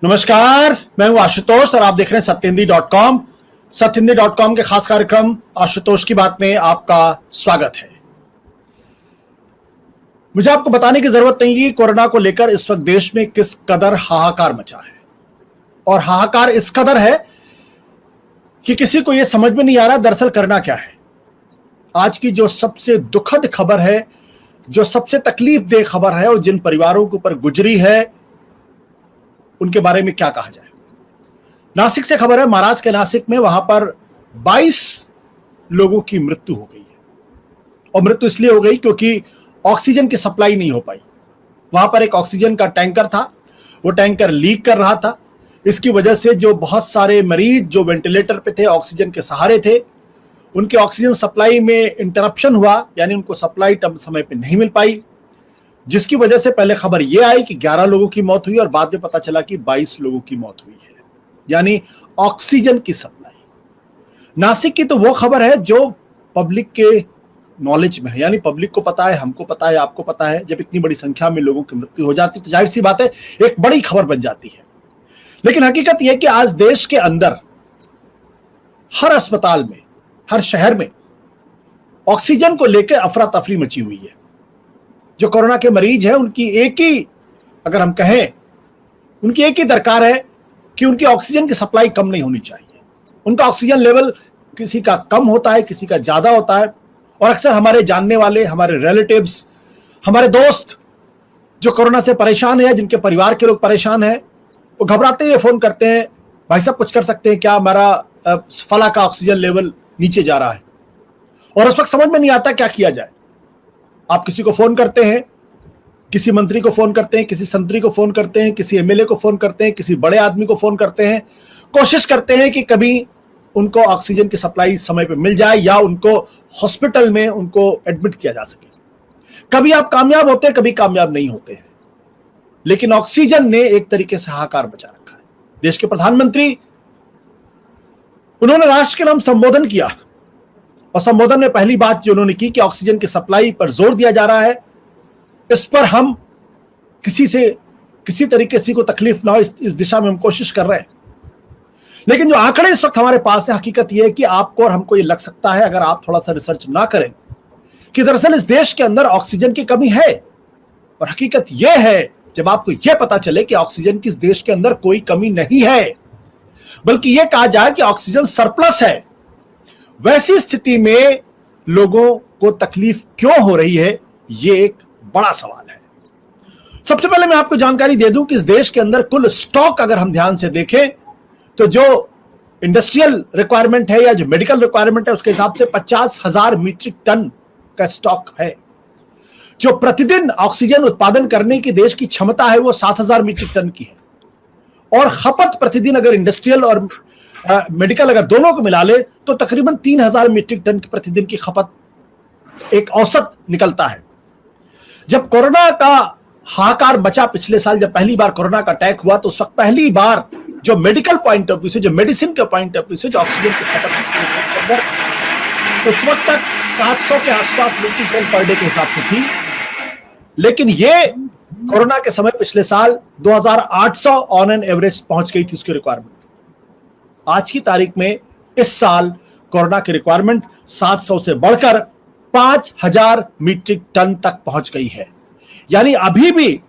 नमस्कार, मैं हूं आशुतोष और आप देख रहे हैं सत्यहिंदी.com। सत्यहिंदी.com के खास कार्यक्रम आशुतोष की बात में आपका स्वागत है। मुझे आपको बताने की जरूरत नहीं कि कोरोना को लेकर इस वक्त देश में किस कदर हाहाकार मचा है, और हाहाकार इस कदर है कि किसी को यह समझ में नहीं आ रहा दरअसल करना क्या है। आज की जो सबसे दुखद खबर है, जो सबसे तकलीफदेह खबर है और जिन परिवारों के ऊपर गुजरी है, उनके बारे में क्या कहा जाए। नासिक से खबर है, महाराष्ट्र के नासिक में वहां पर 22 लोगों की मृत्यु हो गई है। और मृत्यु इसलिए हो गई क्योंकि ऑक्सीजन की सप्लाई नहीं हो पाई। वहां पर एक ऑक्सीजन का टैंकर था, वो टैंकर लीक कर रहा था। इसकी वजह से जो बहुत सारे मरीज जो वेंटिलेटर पे थे, ऑक्सीजन के सहारे थे, उनके ऑक्सीजन सप्लाई में इंटरप्शन हुआ, यानी उनको सप्लाई समय पे नहीं मिल पाई, जिसकी वजह से पहले खबर यह आई कि 11 लोगों की मौत हुई और बाद में पता चला कि 22 लोगों की मौत हुई है, यानी ऑक्सीजन की सप्लाई। नासिक की तो वो खबर है जो पब्लिक के नॉलेज में है, यानी पब्लिक को पता है, हमको पता है, आपको पता है। जब इतनी बड़ी संख्या में लोगों की मृत्यु हो जाती तो जाहिर सी बात है एक बड़ी खबर बन जाती है। लेकिन हकीकत यह कि आज देश के अंदर हर अस्पताल में, हर शहर में ऑक्सीजन को लेकर अफरा तफरी मची हुई है। जो कोरोना के मरीज हैं उनकी एक ही, अगर हम कहें, उनकी एक ही दरकार है कि उनकी ऑक्सीजन की सप्लाई कम नहीं होनी चाहिए। उनका ऑक्सीजन लेवल किसी का कम होता है, किसी का ज्यादा होता है, और अक्सर हमारे जानने वाले, हमारे रिलेटिव्स, हमारे दोस्त जो कोरोना से परेशान है, जिनके परिवार के लोग परेशान हैं, वो घबराते हुए फोन करते हैं, भाई साहब कुछ कर सकते हैं क्या, हमारा फला का ऑक्सीजन लेवल नीचे जा रहा है। और उस वक्त समझ में नहीं आता क्या किया जाए। आप किसी को फोन करते हैं, किसी मंत्री को फोन करते हैं, किसी संतरी को फोन करते हैं, किसी एमएलए को फोन करते हैं, किसी बड़े आदमी को फोन करते हैं, कोशिश करते हैं कि कभी उनको ऑक्सीजन की सप्लाई समय पे मिल जाए या उनको हॉस्पिटल में उनको एडमिट किया जा सके। कभी आप कामयाब होते हैं, कभी कामयाब नहीं होते हैं, लेकिन ऑक्सीजन ने एक तरीके से हाहाकार मचा रखा है। देश के प्रधानमंत्री, उन्होंने राष्ट्र के नाम संबोधन किया, और संबोधन में पहली बात जो उन्होंने की कि ऑक्सीजन की सप्लाई पर जोर दिया जा रहा है, इस पर हम किसी तरीके से को तकलीफ ना हो, इस दिशा में हम कोशिश कर रहे हैं। लेकिन जो आंकड़े इस वक्त हमारे पास है, हकीकत यह है कि आपको और हमको ये लग सकता है, अगर आप थोड़ा सा रिसर्च ना करें, कि दरअसल इस देश के अंदर ऑक्सीजन की कमी है। और हकीकत यह है, जब आपको यह पता चले कि ऑक्सीजन की इस देश के अंदर कोई कमी नहीं है, बल्कि यह कहा जाए कि ऑक्सीजन सरप्लस है, वैसी स्थिति में लोगों को तकलीफ क्यों हो रही है, यह एक बड़ा सवाल है। सबसे पहले मैं आपको जानकारी दे दूं कि इस देश के अंदर कुल स्टॉक अगर हम ध्यान से देखें तो जो इंडस्ट्रियल रिक्वायरमेंट है या जो मेडिकल रिक्वायरमेंट है, उसके हिसाब से 50,000 मीट्रिक टन का स्टॉक है। जो प्रतिदिन ऑक्सीजन उत्पादन करने की देश की क्षमता है वो 7,000 मीट्रिक टन की है, और खपत प्रतिदिन अगर इंडस्ट्रियल और मेडिकल अगर दोनों को मिला ले तो तकरीबन 3,000 मीट्रिक टन की प्रतिदिन की खपत एक औसत निकलता है। जब कोरोना का हाहाकार बचा पिछले साल, जब पहली बार कोरोना का अटैक हुआ, तो उस वक्त पहली बार जो मेडिकल पॉइंट ऑफ व्यू से, जो मेडिसिन के पॉइंट ऑफ व्यू से जो ऑक्सीजन की खपत उस वक्त तक 700 के आसपास मीट्रिक टन पर डे के हिसाब से थी। लेकिन ये कोरोना के समय पिछले साल 2,800 ऑन एन एवरेज पहुंच गई थी उसकी रिक्वायरमेंट। आज की तारीख में इस साल कोरोना की रिक्वायरमेंट 700 से बढ़कर 5,000 मीट्रिक टन तक पहुंच गई है। यानी अभी भी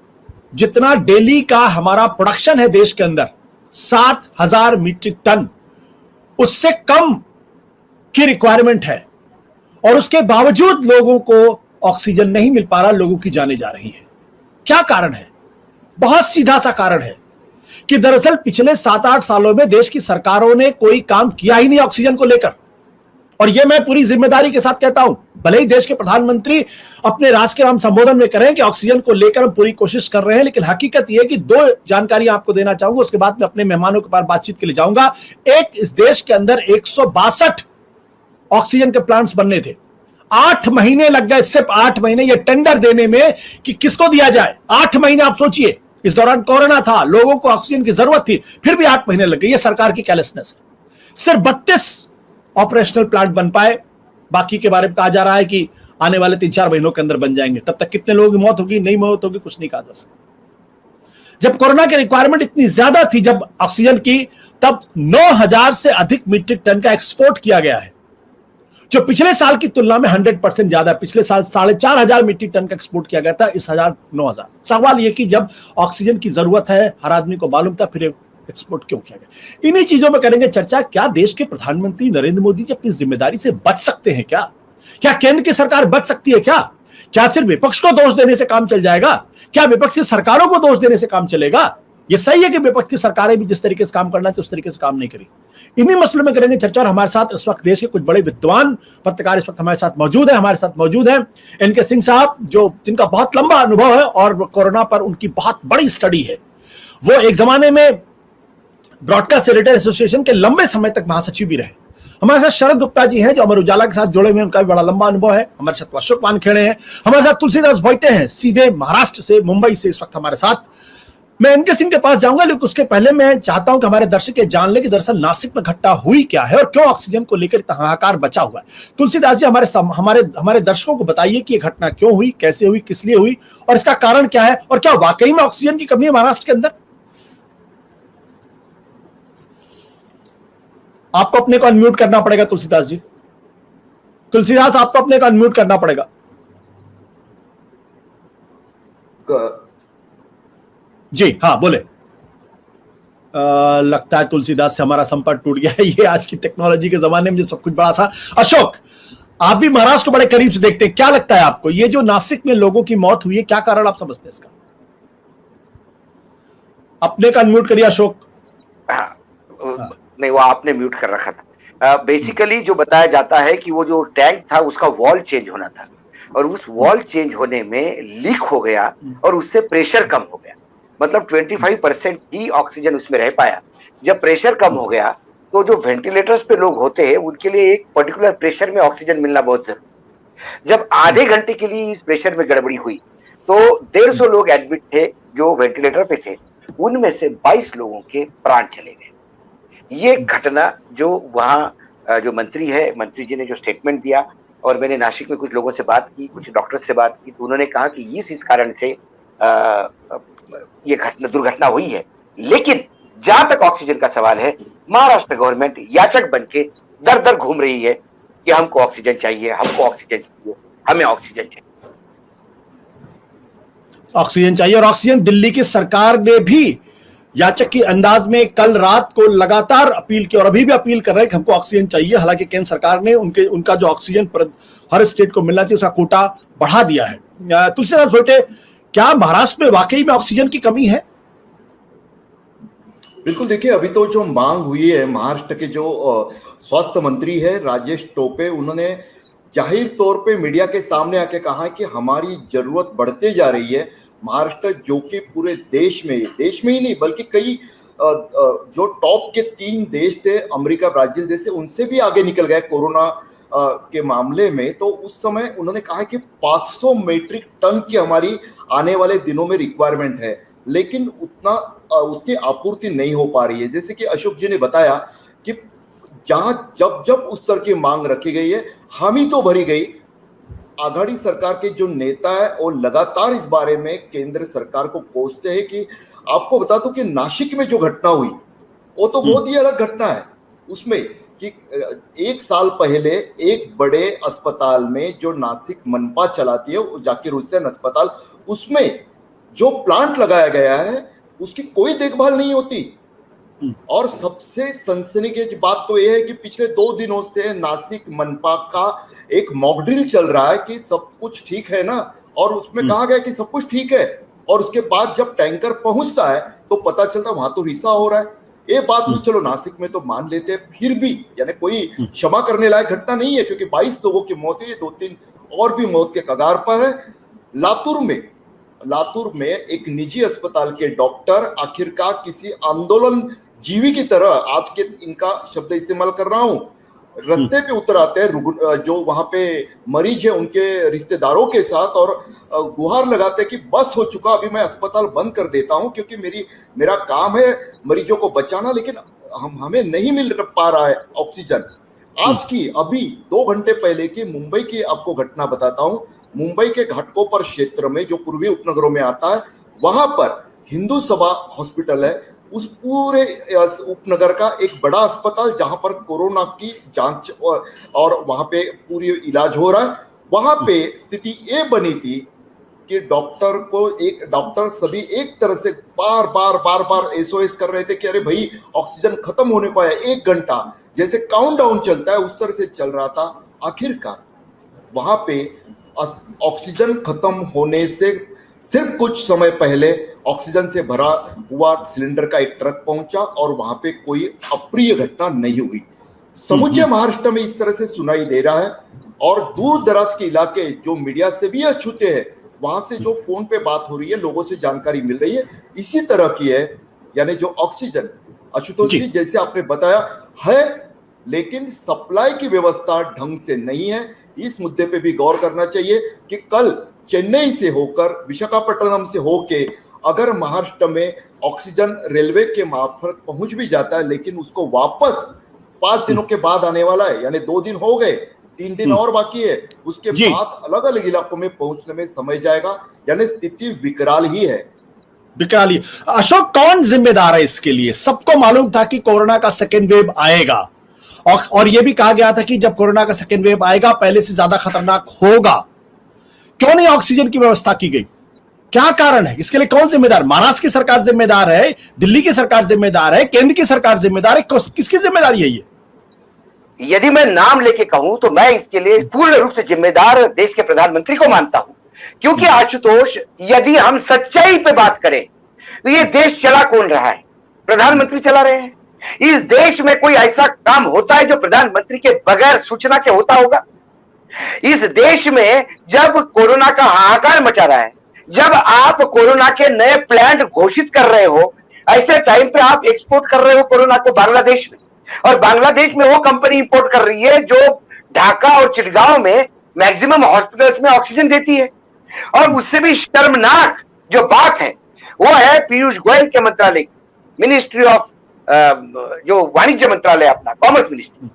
जितना डेली का हमारा प्रोडक्शन है देश के अंदर 7,000 मीट्रिक टन, उससे कम की रिक्वायरमेंट है, और उसके बावजूद लोगों को ऑक्सीजन नहीं मिल पा रहा, लोगों की जानें जा रही हैं। क्या कारण है? बहुत सीधा सा कारण है कि दरअसल पिछले 7-8 सालों में देश की सरकारों ने कोई काम किया ही नहीं ऑक्सीजन को लेकर। और यह मैं पूरी जिम्मेदारी के साथ कहता हूं, भले ही देश के प्रधानमंत्री अपने राष्ट्र के नाम संबोधन में करें कि ऑक्सीजन को लेकर हम पूरी कोशिश कर रहे हैं, लेकिन हकीकत यह है कि 2 जानकारी आपको देना चाहूंगा, उसके बाद मैं अपने मेहमानों के पास बातचीत के लिए जाऊंगा। एक, इस देश के अंदर 162 ऑक्सीजन के प्लांट्स बनने थे, 8 महीने लग गए, सिर्फ 8 महीने ये टेंडर देने में कि किसको दिया जाए। 8 महीने आप सोचिए, इस दौरान कोरोना था, लोगों को ऑक्सीजन की जरूरत थी, फिर भी 8 महीने लग गए। ये सरकार की केयरलेसनेस है। सिर्फ 32 ऑपरेशनल प्लांट बन पाए, बाकी के बारे में कहा जा रहा है कि आने वाले 3-4 महीनों के अंदर बन जाएंगे। तब तक कितने लोगों की मौत होगी, नहीं मौत होगी, कुछ नहीं कहा जा सकता। जब कोरोना की रिक्वायरमेंट इतनी ज्यादा थी, जब ऑक्सीजन की, तब 9,000 से अधिक मीट्रिक टन का एक्सपोर्ट किया गया है, जो पिछले साल की तुलना में 100% ज्यादा। पिछले साल 4,500 मीट्रिक टन का एक्सपोर्ट किया गया था, इस 9,000। सवाल यह कि जब ऑक्सीजन की जरूरत है, हर आदमी को मालूम था, फिर एक्सपोर्ट क्यों किया गया? इन्हीं चीजों में करेंगे चर्चा। क्या देश के प्रधानमंत्री नरेंद्र मोदी जी अपनी जिम्मेदारी से बच सकते हैं? क्या केंद्र की सरकार बच सकती है? क्या सिर्फ विपक्ष को दोष देने से काम चल जाएगा? क्या विपक्ष की सरकारों को दोष देने से काम चलेगा? यह सही है कि विपक्ष की सरकारें भी जिस तरीके से काम करना चाहिए उस तरीके से काम नहीं करी। इन्हीं मसलों में करेंगे चर्चा। और हमारे साथ इस वक्त देश के कुछ बड़े विद्वान पत्रकार इस वक्त हमारे साथ मौजूद हैं। एनके सिंह साहब, जो जिनका बहुत लंबा अनुभव है और कोरोना पर उनकी बहुत बड़ी स्टडी है। वो एक जमाने में ब्रॉडकास्ट एडिटर एसोसिएशन के लंबे समय तक महासचिव भी रहे। हमारे साथ शरद गुप्ता जी हैं, जो अमर उजाला के साथ जुड़े हुए हैं, उनका भी बड़ा लंबा अनुभव है। हमारे साथ अशोक वानखेड़े हैं। हमारे साथ तुलसीदास भोइटे हैं, सीधे महाराष्ट्र से, मुंबई से इस वक्त हमारे साथ। मैं एनके सिंह के पास जाऊंगा, लेकिन उसके पहले मैं चाहता हूं कि हमारे दर्शक ये जान ले कि दरअसल नासिक में घटना हुई क्या है और क्यों ऑक्सीजन को लेकर इतना हाहाकार बचा हुआ है। तुलसीदास जी, हमारे दर्शकों को बताइए कि यह घटना क्यों हुई, कैसे हुई, किस लिए हुई और इसका कारण क्या है, और क्या वाकई में ऑक्सीजन की कमी है महाराष्ट्र के अंदर? आपको अपने को अनम्यूट करना पड़ेगा तुलसीदास जी। तुलसीदास, आपको अपने को अनम्यूट करना पड़ेगा। जी हाँ, बोले। लगता है तुलसीदास से हमारा संपर्क टूट गया है। ये आज की टेक्नोलॉजी के जमाने में सब कुछ बड़ा सा। अशोक, आप भी महाराष्ट्र को बड़े करीब से देखते हैं, क्या लगता है आपको ये जो नासिक में लोगों की मौत हुई है, क्या कारण आप समझते हैं इसका? अपने का अनम्यूट करिए अशोक। नहीं, वो आपने म्यूट कर रखा था। बेसिकली जो बताया जाता है कि वो जो टैंक था उसका वॉल चेंज होना था, और उस वॉल चेंज होने में लीक हो गया और उससे प्रेशर कम हो गया। मतलब 25% ही ऑक्सीजन उसमें रह पाया। जब प्रेशर कम हो गया तो जो वेंटिलेटर्स पे लोग होते हैं उनके लिए एक पर्टिकुलर प्रेशर में ऑक्सीजन मिलना बहुत जरूरी। जब आधे घंटे के लिए इस प्रेशर में गड़बड़ी हुई तो 150 लोग एडमिट थे जो वेंटिलेटर पे थे, उनमें से 22 लोगों के प्राण चले गए। ये घटना जो वहाँ जो मंत्री जी ने जो स्टेटमेंट दिया, और मैंने नासिक में कुछ लोगों से बात की, कुछ डॉक्टर से बात की, तो उन्होंने कहा कि इस कारण से ये दुर्घटना हुई है। लेकिन जहां तक ऑक्सीजन का सवाल है, महाराष्ट्र गवर्नमेंट याचक बन के दर दर घूम रही है कि हमको ऑक्सीजन चाहिए, हमको ऑक्सीजन चाहिए, हमें ऑक्सीजन चाहिए, ऑक्सीजन चाहिए। और ऑक्सीजन दिल्ली की सरकार ने भी याचक की अंदाज में कल रात को लगातार अपील की और अभी भी अपील कर रहे हैं कि हमको ऑक्सीजन चाहिए। हालांकि केंद्र सरकार ने उनका जो ऑक्सीजन हर स्टेट को मिलना चाहिए उसका कोटा बढ़ा दिया है। तुलसीदास भोइटे, क्या महाराष्ट्र में वाकई में ऑक्सीजन की कमी है? बिल्कुल, देखिए अभी तो जो मांग हुई है, महाराष्ट्र के जो स्वास्थ्य मंत्री है राजेश टोपे, उन्होंने जाहिर तौर पे मीडिया के सामने आके कहा कि हमारी जरूरत बढ़ते जा रही है। महाराष्ट्र जो कि पूरे देश में ही नहीं बल्कि कई जो टॉप के 3 देश थे, अमेरिका, ब्राजील जैसे, उनसे भी आगे निकल गए कोरोना के मामले में। तो उस समय उन्होंने कहा कि 500 मीट्रिक टन की हमारी आने वाले दिनों में रिक्वायरमेंट है, लेकिन उतनी आपूर्ति नहीं हो पा रही है। जैसे कि अशोक जी ने बताया कि जहां जब उस तरह की मांग रखी गई है, हामी तो भरी गई। आघाड़ी सरकार के जो नेता है वो लगातार इस बारे में केंद्र सरकार को कोसते हैं कि आपको बता दूं कि नासिक में जो घटना हुई वो तो बहुत ही अलग घटना है। उसमें कि 1 साल पहले एक बड़े अस्पताल में जो नासिक मनपा चलाती है, जाकिर हुसैन अस्पताल, उसमें जो प्लांट लगाया गया है उसकी कोई देखभाल नहीं होती। और सबसे सनसनीखेज बात तो यह है कि पिछले 2 दिनों से नासिक मनपा का एक मॉक ड्रिल चल रहा है कि सब कुछ ठीक है ना, और उसमें कहा गया कि सब कुछ ठीक है, और उसके बाद जब टैंकर पहुंचता है तो पता चलता वहां तो रिसा हो रहा है। ये बात तो चलो नासिक में तो मान लेते हैं, फिर भी यानी कोई क्षमा करने लायक घटना नहीं है, क्योंकि 22 लोगों की मौत हुई है, 2-3 और भी मौत के कगार पर है। लातूर में एक निजी अस्पताल के डॉक्टर आखिरकार किसी आंदोलन जीवी की तरह, आज के इनका शब्द इस्तेमाल कर रहा हूं, रास्ते पे उतर आते हैं जो वहां पे मरीज है उनके रिश्तेदारों के साथ, और गुहार लगाते हैं कि बस हो चुका, अभी मैं अस्पताल बंद कर देता हूं क्योंकि मेरा काम है मरीजों को बचाना, लेकिन हमें नहीं मिल पा रहा है ऑक्सीजन। आज की अभी 2 घंटे पहले की मुंबई की आपको घटना बताता हूं। मुंबई के घाटकोपर क्षेत्र में जो पूर्वी उपनगरों में आता है, वहां पर हिंदू सभा हॉस्पिटल है, उस पूरे उपनगर का एक बड़ा अस्पताल जहां पर कोरोना की जांच और वहां पे पूरी इलाज हो रहा है, वहां पे स्थिति ये बनी थी कि डॉक्टर सभी एक तरह से बार बार एसओएस कर रहे थे कि अरे भाई ऑक्सीजन खत्म होने को आया, 1 घंटा जैसे काउंटडाउन चलता है उस तरह से चल रहा था। आखिरकार वहां पे ऑक्सीजन खत्म होने से सिर्फ कुछ समय पहले ऑक्सीजन से भरा हुआ सिलेंडर का एक ट्रक पहुंचा और वहां पे कोई अप्रिय घटना नहीं हुई। समूचे महाराष्ट्र में इस तरह से सुनाई दे रहा है और दूर दराज के इलाके जो मीडिया से भी अछूते हैं, वहां से जो फोन पे बात हो रही है, लोगों से जानकारी मिल रही है, इसी तरह की है। यानी जो ऑक्सीजन, आशुतोष जी जैसे आपने बताया है, लेकिन सप्लाई की व्यवस्था ढंग से नहीं है। इस मुद्दे पे भी गौर करना चाहिए कि कल चेन्नई से होकर विशाखापट्टनम से होके अगर महाराष्ट्र में ऑक्सीजन रेलवे के मार्फत पहुंच भी जाता है, लेकिन उसको वापस 5 दिनों के बाद आने वाला है, यानी 2 दिन हो गए, 3 दिन और बाकी है, उसके बाद अलग अलग इलाकों में पहुंचने में समय जाएगा, यानी स्थिति विकराल ही है। विकराल ही। अशोक, कौन जिम्मेदार है इसके लिए? सबको मालूम था कि कोरोना का सेकेंड वेव आएगा और यह भी कहा गया था कि जब कोरोना का सेकेंड वेव आएगा पहले से ज्यादा खतरनाक होगा। क्यों नहीं ऑक्सीजन की व्यवस्था की गई? क्या कारण है? इसके लिए कौन जिम्मेदार? महाराष्ट्र की सरकार जिम्मेदार है, दिल्ली की सरकार जिम्मेदार है, केंद्र की सरकार जिम्मेदार है? किसकी जिम्मेदारी है ये? यदि मैं नाम लेके कहूं तो मैं इसके लिए पूर्ण रूप से जिम्मेदार देश के प्रधानमंत्री को मानता हूं, क्योंकि आशुतोष, यदि हम सच्चाई पे बात करें तो ये देश चला कौन रहा है? प्रधानमंत्री चला रहे हैं। इस देश में कोई ऐसा काम होता है जो प्रधानमंत्री के बगैर सूचना के होता होगा? इस देश में जब कोरोना का हाहाकार मचा रहा है, जब आप कोरोना के नए प्लांट घोषित कर रहे हो, ऐसे टाइम पे आप एक्सपोर्ट कर रहे हो कोरोना को बांग्लादेश में, और बांग्लादेश में वो कंपनी इंपोर्ट कर रही है जो ढाका और चिटगांव में मैक्सिमम हॉस्पिटल्स में ऑक्सीजन देती है। और उससे भी शर्मनाक जो बात है वो है पीयूष गोयल के मंत्रालय, मिनिस्ट्री ऑफ जो वाणिज्य मंत्रालय अपना, कॉमर्स मिनिस्ट्री,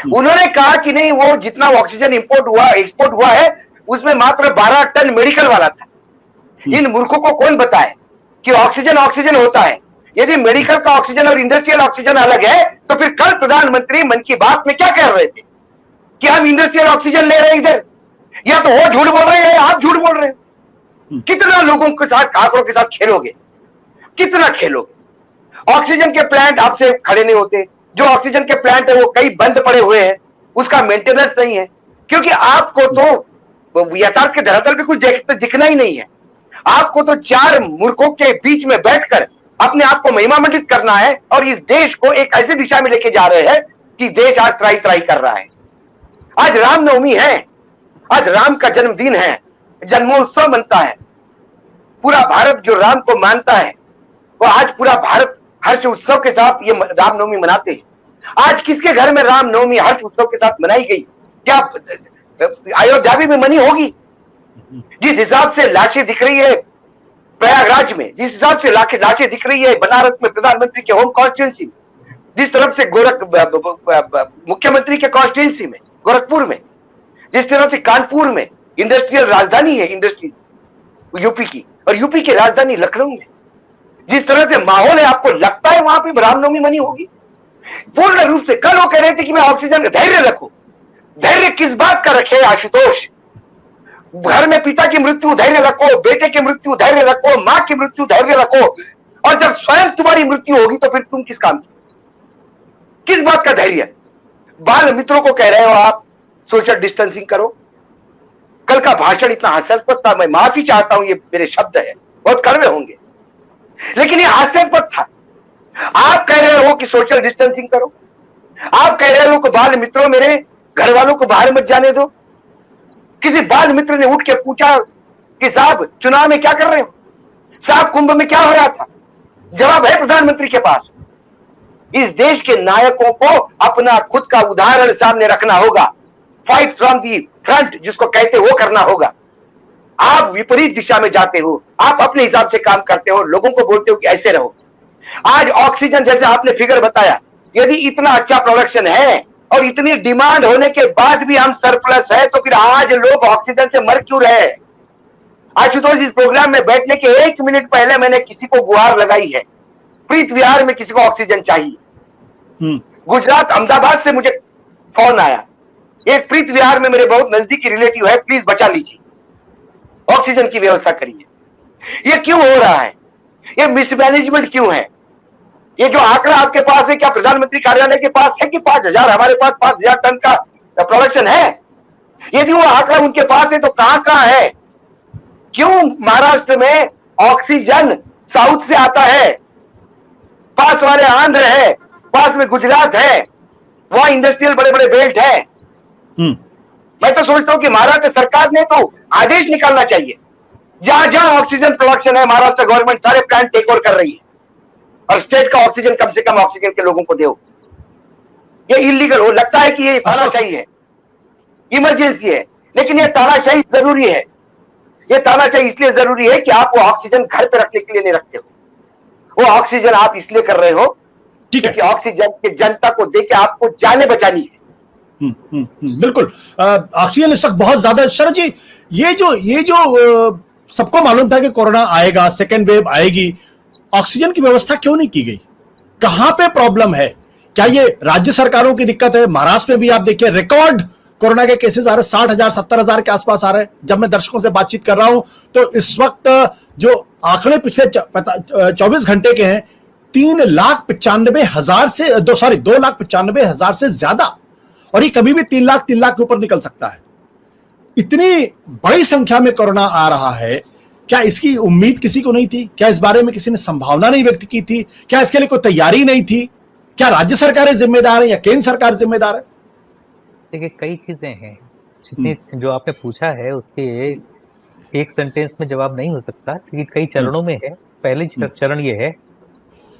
उन्होंने कहा कि नहीं, वो जितना ऑक्सीजन इंपोर्ट हुआ, एक्सपोर्ट हुआ है, उसमें मात्र 12 टन मेडिकल वाला था। इन मूर्खों को कौन बताए कि ऑक्सीजन ऑक्सीजन होता है? यदि मेडिकल का ऑक्सीजन और इंडस्ट्रियल ऑक्सीजन अलग है तो फिर कल प्रधानमंत्री मन की बात में क्या कह रहे थे कि हम इंडस्ट्रियल ऑक्सीजन ले रहे हैं इधर? या तो वो झूठ बोल रहे हैं या आप झूठ बोल रहे हैं। कितना लोगों के साथ, आंकड़ों के साथ खेलोगे? कितना खेलोगे? ऑक्सीजन के प्लांट आपसे खड़े नहीं होते। जो ऑक्सीजन के प्लांट है वो कई बंद पड़े हुए हैं, उसका मेंटेनेंस नहीं है, क्योंकि आपको तो यथार्थ के धरातल पे कुछ दिखना ही नहीं है। आपको तो 4 मूर्खों के बीच में बैठकर अपने आप को महिमा मंडित करना है और इस देश को एक ऐसी दिशा में लेके जा रहे हैं कि देश आज त्राही त्राही कर रहा है। आज रामनवमी है, आज राम का जन्मदिन है, जन्मोत्सव मनता है। पूरा भारत जो राम को मानता है वो आज पूरा भारत हर्ष उत्सव के साथ ये रामनवमी मनाते हैं। आज किसके घर में रामनवमी हर्ष उत्सव के साथ मनाई गई? क्या अयोध्या भी मनी होगी? जिस हिसाब से लाशें दिख रही है प्रयागराज में, जिस हिसाब से लाशें दिख रही है बनारस में प्रधानमंत्री के होम कॉन्स्टिट्यूंसी में, जिस तरफ से मुख्यमंत्री के कॉन्स्टिट्यूंसी में गोरखपुर में, जिस तरह से कानपुर में इंडस्ट्रियल राजधानी है इंडस्ट्री यूपी की, और यूपी की राजधानी लखनऊ में जिस तरह से माहौल है, आपको लगता है वहां पे रामनवमी मनी होगी? पूर्ण रूप से। कल वो कह रहे थे कि मैं ऑक्सीजन का धैर्य रखूं। धैर्य किस बात का रखे आशुतोष? घर में पिता की मृत्यु धैर्य रखो, बेटे की मृत्यु धैर्य रखो, मां की मृत्यु धैर्य रखो, और जब स्वयं तुम्हारी मृत्यु होगी तो फिर तुम किस काम की? किस बात का धैर्य? बाल मित्रों को कह रहे हो आप सोशल डिस्टेंसिंग करो। कल का भाषण इतना हास्यास्पद था, मैं माफी चाहता हूं, ये मेरे शब्द है, बहुत कड़वे होंगे, लेकिन ये हास्यास्पद था। आप कह रहे हो कि सोशल डिस्टेंसिंग करो, आप कह रहे हो कि बाल मित्रों मेरे घर वालों को बाहर मत जाने दो। किसी बाल मित्र ने उठ के पूछा कि साहब चुनाव में क्या कर रहे हो, साहब कुंभ में क्या हो रहा था? जवाब है प्रधानमंत्री के पास। इस देश के नायकों को अपना खुद का उदाहरण सामने रखना होगा। फाइट फ्रॉम दी फ्रंट जिसको कहते वो करना होगा। आप विपरीत दिशा में जाते हो, आप अपने हिसाब से काम करते हो, लोगों को बोलते हो कि ऐसे रहो। आज ऑक्सीजन जैसे आपने फिगर बताया, यदि इतना अच्छा प्रोडक्शन है और इतनी डिमांड होने के बाद भी हम सरप्लस है, तो फिर आज लोग ऑक्सीजन से मर क्यों रहे? आशुतोष, इस प्रोग्राम में बैठने के 1 मिनट पहले मैंने किसी को गुहार लगाई है, प्रीत विहार में किसी को ऑक्सीजन चाहिए। गुजरात अहमदाबाद से मुझे फोन आया, एक प्रीत विहार में मेरे बहुत नजदीकी रिलेटिव है, प्लीज बचा लीजिए, ऑक्सीजन की व्यवस्था करिए। ये क्यों हो रहा है? ये मिसमैनेजमेंट क्यों है? ये जो आंकड़ा आपके पास है, क्या प्रधानमंत्री कार्यालय के पास है कि 5,000? हमारे पास 5,000 टन का प्रोडक्शन है। यदि वो आंकड़ा उनके पास है तो कहां है? क्यों महाराष्ट्र में ऑक्सीजन साउथ से आता है? पास वाले आंध्र है, पास में गुजरात है, वहां इंडस्ट्रियल बड़े बड़े बेल्ट है। मैं तो सोचता हूं कि महाराष्ट्र सरकार ने तो आदेश निकालना चाहिए, जहां जहां ऑक्सीजन प्रोडक्शन है महाराष्ट्र गवर्नमेंट सारे प्लांट टेक ओवर कर रही है, और स्टेट का ऑक्सीजन कम से कम ऑक्सीजन के लोगों को दो। ये इलीगल हो लगता है कि ये तानाशाही है, इमरजेंसी है, लेकिन ये तानाशाही जरूरी है। ये तानाशाही इसलिए जरूरी है कि आप वो ऑक्सीजन घर पे रखने के लिए नहीं रखते हो, वो ऑक्सीजन आप इसलिए कर रहे हो कि ऑक्सीजन के जनता को देके आपको जाने बचानी है। बिल्कुल। ऑक्सीजन इस वक्त बहुत ज्यादा। शरद जी, ये जो सबको मालूम था कि कोरोना आएगा, सेकेंड वेव आएगी, ऑक्सीजन की व्यवस्था क्यों नहीं की गई? कहां पे प्रॉब्लम है? क्या ये राज्य सरकारों की दिक्कत है? महाराष्ट्र में भी आप देखिए रिकॉर्ड कोरोना के केसेस आ रहे, 60,000 70,000 के आसपास आ रहे हैं। जब मैं दर्शकों से बातचीत कर रहा हूं तो इस वक्त जो आंकड़े पिछले 24 घंटे के हैं, 3,95,000 से 2,95,000 से ज्यादा, और ये कभी भी 3 लाख के ऊपर निकल सकता है। इतनी बड़ी संख्या में कोरोना आ रहा है, क्या इसकी उम्मीद किसी को नहीं थी? क्या इस बारे में किसी ने संभावना नहीं व्यक्त की थी? क्या इसके लिए कोई तैयारी नहीं थी? क्या राज्य सरकारें जिम्मेदार है या केंद्र सरकार जिम्मेदार है? देखिए, कई चीजें हैं। जितनी जो आपने पूछा है उसके एक सेंटेंस में जवाब नहीं हो सकता, क्योंकि कई चरणों में है। पहले चरण ये है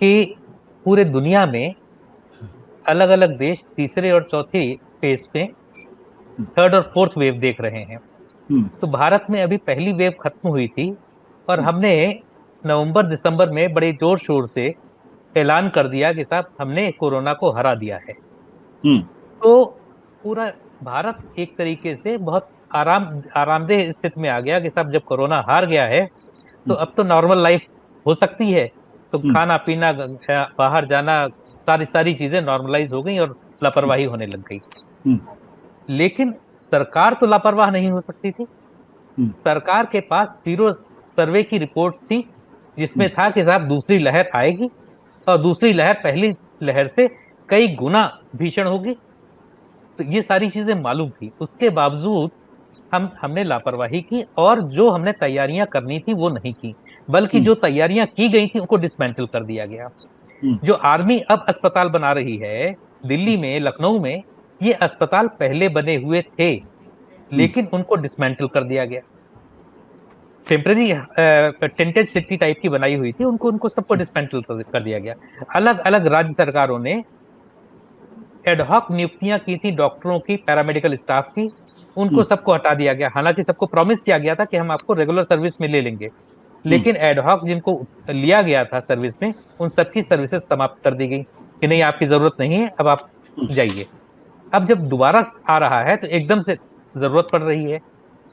कि पूरे दुनिया में अलग अलग देश तीसरे और चौथे फेज पे थर्ड और फोर्थ वेव देख रहे हैं। तो भारत में अभी पहली वेव खत्म हुई थी और हमने नवंबर दिसंबर में बड़े जोर शोर से ऐलान कर दिया कि साहब हमने कोरोना को हरा दिया है। तो पूरा भारत एक तरीके से बहुत आरामदेह स्थिति में आ गया कि साहब जब कोरोना हार गया है तो अब तो नॉर्मल लाइफ हो सकती है। तो खाना पीना, बाहर जाना, सारी चीजें नॉर्मलाइज हो गई और लापरवाही होने लग गई। लेकिन सरकार तो लापरवाह नहीं हो सकती थी। सरकार के पास सीरो सर्वे की रिपोर्ट्स थी, जिसमें था कि साहब दूसरी लहर आएगी और दूसरी लहर पहली लहर से कई गुना भीषण होगी। तो ये सारी चीजें मालूम थी। उसके बावजूद हमने लापरवाही की और जो हमने तैयारियां करनी थी वो नहीं की, बल्कि जो तैयारियां की गई थी उनको डिसमेंटल कर दिया गया। जो आर्मी अब अस्पताल बना रही है दिल्ली में, लखनऊ में, ये अस्पताल पहले बने हुए थे लेकिन उनको डिसमेंटल कर दिया गया। टेम्पररी टेंटेड सिटी टाइप की बनाई हुई थी, उनको सबको डिसमेंटल कर दिया गया। अलग अलग राज्य सरकारों ने एडहॉक नियुक्तियां की थी डॉक्टरों की, पैरामेडिकल स्टाफ की, उनको सबको हटा दिया गया। हालांकि सबको प्रॉमिस किया गया था कि हम आपको रेगुलर सर्विस में ले लेंगे, लेकिन एडहॉक जिनको लिया गया था सर्विस में, उन सबकी सर्विसेज समाप्त कर दी गई कि नहीं आपकी जरूरत नहीं है, अब आप जाइए। अब जब दोबारा आ रहा है तो एकदम से जरूरत पड़ रही है।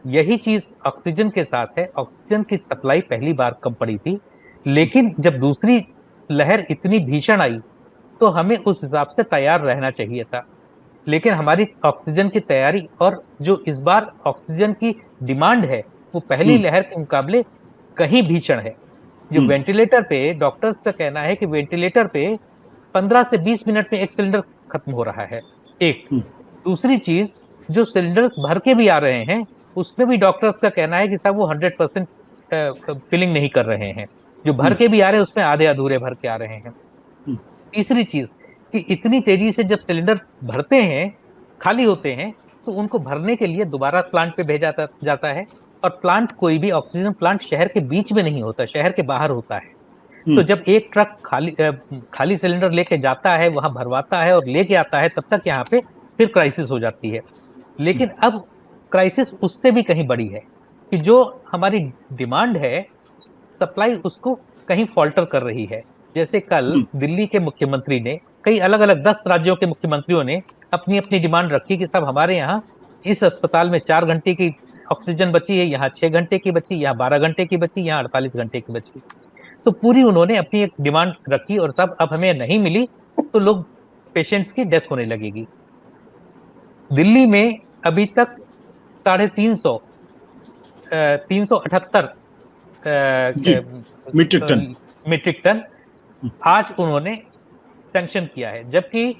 यही चीज ऑक्सीजन के साथ है। ऑक्सीजन की सप्लाई पहली बार कम पड़ी थी, लेकिन जब दूसरी लहर इतनी भीषण आई तो हमें उस हिसाब से तैयार रहना चाहिए था। लेकिन हमारी ऑक्सीजन की तैयारी और जो इस बार ऑक्सीजन की डिमांड है वो पहली लहर के मुकाबले कहीं भीषण है। जो वेंटिलेटर पे, डॉक्टर्स का कहना है कि वेंटिलेटर पे 15 से 20 मिनट में एक सिलेंडर खत्म हो रहा है। एक दूसरी चीज, जो सिलेंडर्स भर के भी आ रहे हैं उसमें भी डॉक्टर्स का कहना है कि साहब वो 100% फिलिंग नहीं कर रहे हैं। जो भर के भी आ रहे हैं उसमें आधे अधूरे भर के आ रहे हैं। तीसरी चीज कि इतनी तेजी से जब सिलेंडर भरते हैं, खाली होते हैं, तो उनको भरने के लिए दोबारा प्लांट पे भेजा जाता है। और प्लांट कोई भी ऑक्सीजन प्लांट शहर के बीच में नहीं होता, शहर के बाहर होता है। तो जब एक ट्रक खाली सिलेंडर लेके जाता है, वहां भरवाता है और लेके आता है, तब तक यहाँ पे फिर क्राइसिस हो जाती है। लेकिन अब क्राइसिस उससे भी कहीं बड़ी है कि जो हमारी डिमांड है, सप्लाई उसको कहीं फॉल्टर कर रही है। जैसे कल दिल्ली के मुख्यमंत्री ने, कई अलग अलग 10 राज्यों के मुख्यमंत्रियों ने अपनी अपनी डिमांड रखी कि साहब हमारे यहाँ इस अस्पताल में 4 घंटे की ऑक्सीजन बची है, यहाँ 6 घंटे की बची, यहाँ 12 घंटे की बची, यहाँ 48 घंटे की बची। तो पूरी उन्होंने अपनी एक डिमांड रखी और सब अब हमें नहीं मिली तो लोग पेशेंट्स की डेथ होने लगेगी। दिल्ली में अभी तक 350 378 मीट्रिक टन आज उन्होंने सैंक्शन किया है, जबकि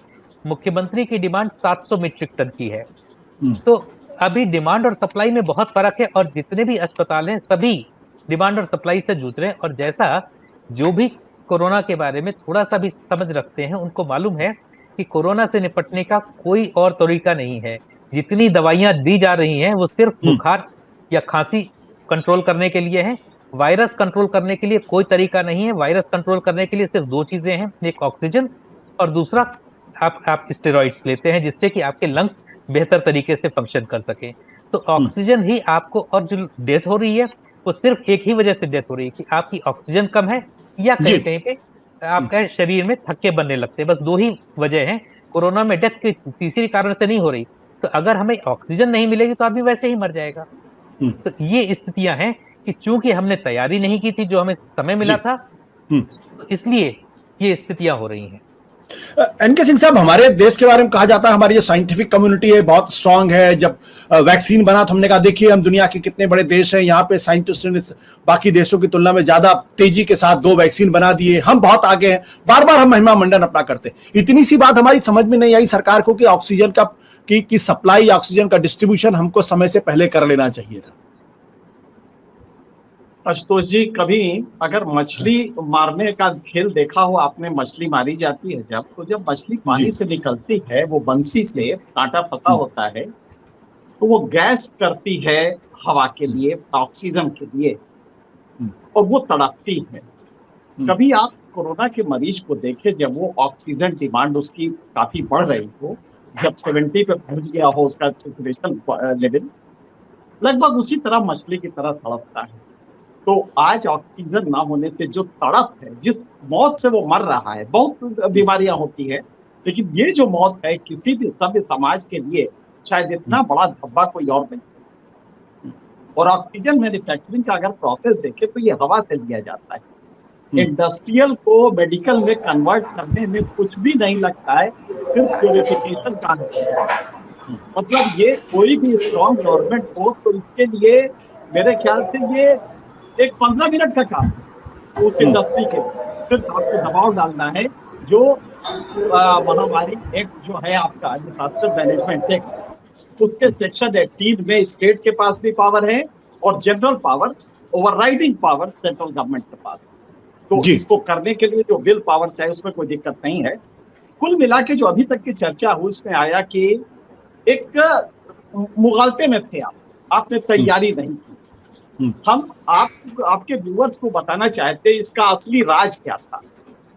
मुख्यमंत्री की डिमांड 700 मीट्रिक टन की है। तो अभी डिमांड और सप्लाई में बहुत फर्क है और जितने भी अस्पताल हैं सभी डिमांड और सप्लाई से जूझ रहे हैं। और जैसा जो भी कोरोना के बारे में थोड़ा सा भी समझ रखते हैं उनको मालूम है कि कोरोना से निपटने का कोई और तरीका नहीं है। जितनी दवाइयां दी जा रही हैं वो सिर्फ बुखार या खांसी कंट्रोल करने के लिए है। वायरस कंट्रोल करने के लिए कोई तरीका नहीं है। वायरस कंट्रोल करने के लिए सिर्फ 2 चीजें हैं, एक ऑक्सीजन और दूसरा आप स्टेरॉइड्स लेते हैं जिससे कि आपके लंग्स बेहतर तरीके से फंक्शन कर सके। तो ऑक्सीजन ही आपको, और जो डेथ हो रही है वो सिर्फ एक ही वजह से डेथ हो रही है कि आपकी ऑक्सीजन कम है या कहीं कहीं पे आपके शरीर में थक्के बनने लगते हैं। बस 2 ही वजह हैं। कोरोना में डेथ की तीसरी कारण से नहीं हो रही। तो अगर हमें ऑक्सीजन नहीं मिलेगी तो आदमी वैसे ही मर जाएगा। तो ये स्थितियां हैं कि चूंकि हमने तैयारी नहीं की थी, जो हमें समय मिला था, तो इसलिए ये स्थितियां हो रही हैं। एनके सिंह साहब, हमारे देश के बारे में कहा जाता है हमारी जो साइंटिफिक कम्युनिटी है बहुत स्ट्रांग है। जब वैक्सीन बना तो हमने कहा देखिए हम दुनिया के कितने बड़े देश हैं, यहाँ पे साइंटिस्टों ने बाकी देशों की तुलना में ज्यादा तेजी के साथ 2 वैक्सीन बना दिए, हम बहुत आगे हैं। बार बार हम महिमा मंडन अपना करते हैं। इतनी सी बात हमारी समझ में नहीं आई सरकार को कि ऑक्सीजन का की सप्लाई, ऑक्सीजन का डिस्ट्रीब्यूशन हमको समय से पहले कर लेना चाहिए था। आशुतोष जी, कभी अगर मछली मारने का खेल देखा हो आपने, मछली मारी जाती है जब मछली पानी से निकलती है, वो बंसी से कांटा फंसा होता है तो वो गैस करती है हवा के लिए, ऑक्सीजन के लिए, और वो तड़पती है। कभी आप कोरोना के मरीज को देखे जब वो ऑक्सीजन डिमांड उसकी काफी बढ़ रही हो, जब 70 पे पहुंच गया हो उसका सैचुरेशन लेवल, लगभग उसी तरह मछली की तरह तड़पता है। तो आज ऑक्सीजन ना होने से जो तड़प है, जिस मौत से वो मर रहा है, बहुत बीमारियां होती है, लेकिन ये जो मौत है किसी भी सभ्य समाज के लिए शायद इतना बड़ा धब्बा कोई और नहीं। और ऑक्सीजन मैन्युफैक्चरिंग का अगर प्रोसेस देखे तो ये हवा से लिया जाता है। इंडस्ट्रियल को मेडिकल में कन्वर्ट करने में कुछ भी नहीं लगता है, सिर्फ प्यूरिफिकेशन का है। मतलब ये कोई भी स्ट्रॉन्ग गवर्नमेंट हो तो इसके लिए मेरे ख्याल से ये एक 15 मिनट का काम है उस इंडस्ट्री के। सिर्फ आपको दबाव डालना है। जो महामारी एक्ट जो है आपका डिजास्टर मैनेजमेंट एक्ट, उसके सेक्शन 18 में स्टेट के पास भी पावर है और general power, overriding power central government के पास। तो इसको करने के लिए जो बिल पावर चाहिए उसमें कोई दिक्कत नहीं है। कुल मिला के जो अभी तक की चर्चा हुई उसमें आया कि एक मुगालते में थे आपने तैयारी नहीं की। हम आपके व्यूअर्स को बताना चाहते हैं इसका असली राज क्या था।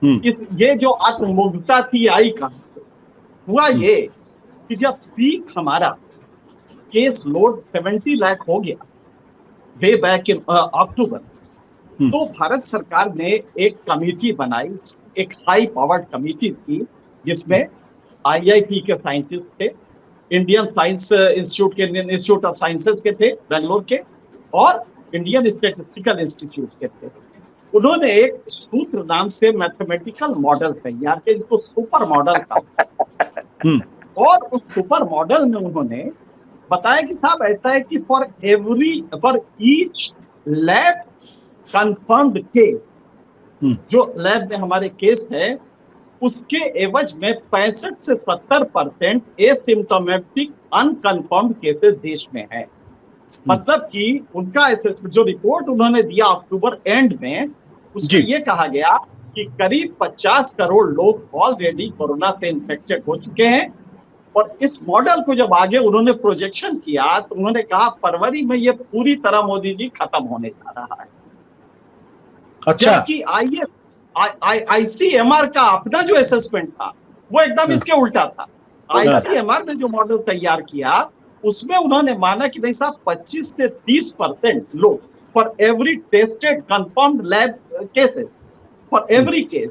ये जो आत्ममुग्धता थी आई कहां से? हुआ ये कि जब पीक हमारा केस लोड 70 लाख हो गया वे बैक इन अक्टूबर, तो भारत सरकार ने एक कमेटी बनाई, एक हाई पावर्ड कमेटी थी जिसमें IIT के साइंटिस्ट थे, इंडियन साइंस इंस्टीट्यूट के, इंस्टीट्यूट ऑफ साइंसेस के थे बेंगलोर के, और इंडियन स्टैटिस्टिकल इंस्टीट्यूट के थे। उन्होंने एक सूत्र नाम से मैथमेटिकल मॉडल तैयार किया जिसको सुपर मॉडल था। और उस सुपर मॉडल में उन्होंने बताया कि साहब ऐसा है कि for each lab confirmed case, जो लैब में हमारे केस है उसके एवज में 65 से 70% एसिम्प्टोमेटिक अनकन्फर्म्ड केसेस देश में है। मतलब कि उनका जो रिपोर्ट उन्होंने दिया अक्टूबर एंड में, उसमें ये कहा गया कि करीब 50 करोड़ लोग ऑलरेडी कोरोना से इन्फेक्टेड हो चुके हैं। और इस मॉडल को जब आगे उन्होंने प्रोजेक्शन किया तो उन्होंने कहा फरवरी में ये पूरी तरह मोदी जी खत्म होने जा रहा है। अच्छा। जबकि ICMR का अपना जो असेसमेंट था वो एकदम इसके उल्टा था। ICMR ने जो मॉडल तैयार किया उसमें उन्होंने माना कि नहीं साहब 25 से 30% लोग for every tested confirmed lab cases, for every case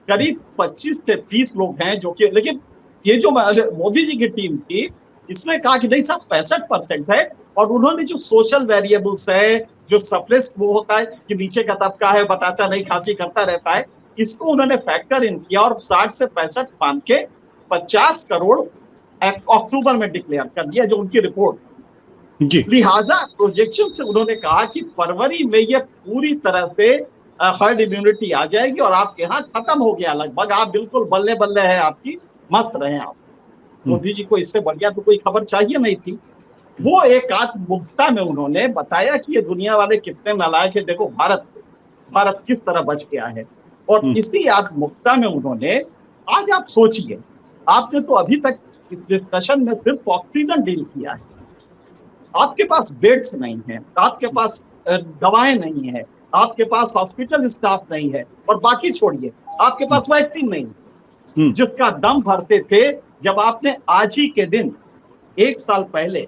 करीब 25 से 30 लोग हैं जो कि, लेकिन ये जो मोदी जी की टीम थी इसने कहा कि नहीं साहब 65% है, और उन्होंने जो सोशल वेरिएबल्स है, जो सप्रेस वो होता है कि नीचे का तबका है बताता नहीं, खांसी करता रहता है, इसको उन्होंने फैक्टर इन किया और 60 से 65 मान के 50 करोड़ अक्टूबर में डिक्लेयर कर दिया, जो उनकी रिपोर्ट। जी लिहाजा प्रोजेक्शन से उन्होंने कहा कि फरवरी में ये पूरी तरह से हर्ड इम्यूनिटी आ जाएगी और आपके यहाँ खत्म हो गया लगभग, आप बिल्कुल बल्ले बल्ले है आपकी, मस्त रहे आप। मोदी जी को इससे बढ़िया तो कोई खबर चाहिए नहीं थी। वो एक आत्ममुक्ता में उन्होंने बताया कि ये दुनिया वाले कितने नालायक है, देखो भारत किस तरह बच गया है। और इसी आत्ममुक्ता में उन्होंने, आज आप सोचिए, आपने तो अभी तक इस डिस्कशन में सिर्फ ऑक्सीजन डील किया है, आपके पास बेड्स नहीं है, आपके पास दवाएं नहीं है, आपके पास हॉस्पिटल स्टाफ नहीं है, और बाकी छोड़िए आपके पास वैक्सीन नहीं है, जिसका दम भरते थे जब आपने आज ही के दिन 1 साल पहले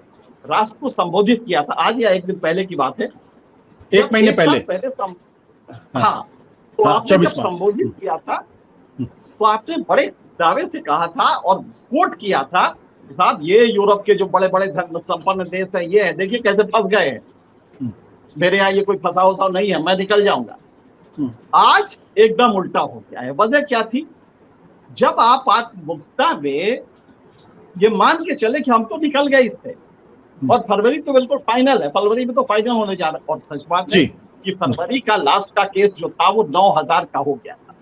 राष्ट्र को संबोधित किया था। आज या 1 दिन पहले की बात है, 1 महीने पहले हाँ, तो आपने जब संबोधित किया था तो आपने बड़े दावे से कहा था और कोट किया था, साहब ये यूरोप के जो बड़े बड़े धन संपन्न देश है, ये है देखिए कैसे फंस गए हैं, मेरे यहाँ ये कोई फंसा होता नहीं है, मैं निकल जाऊंगा। आज एकदम उल्टा हो गया है। वजह क्या थी? जब आप आत्ममुक्ता में ये मान के चले कि हम तो निकल गए इससे, और फरवरी तो बिल्कुल फाइनल है, फरवरी में तो फाइनल होने जा रहा है, और सच बात है कि फरवरी का लास्ट का केस जो था वो 9,000 का हो गया था।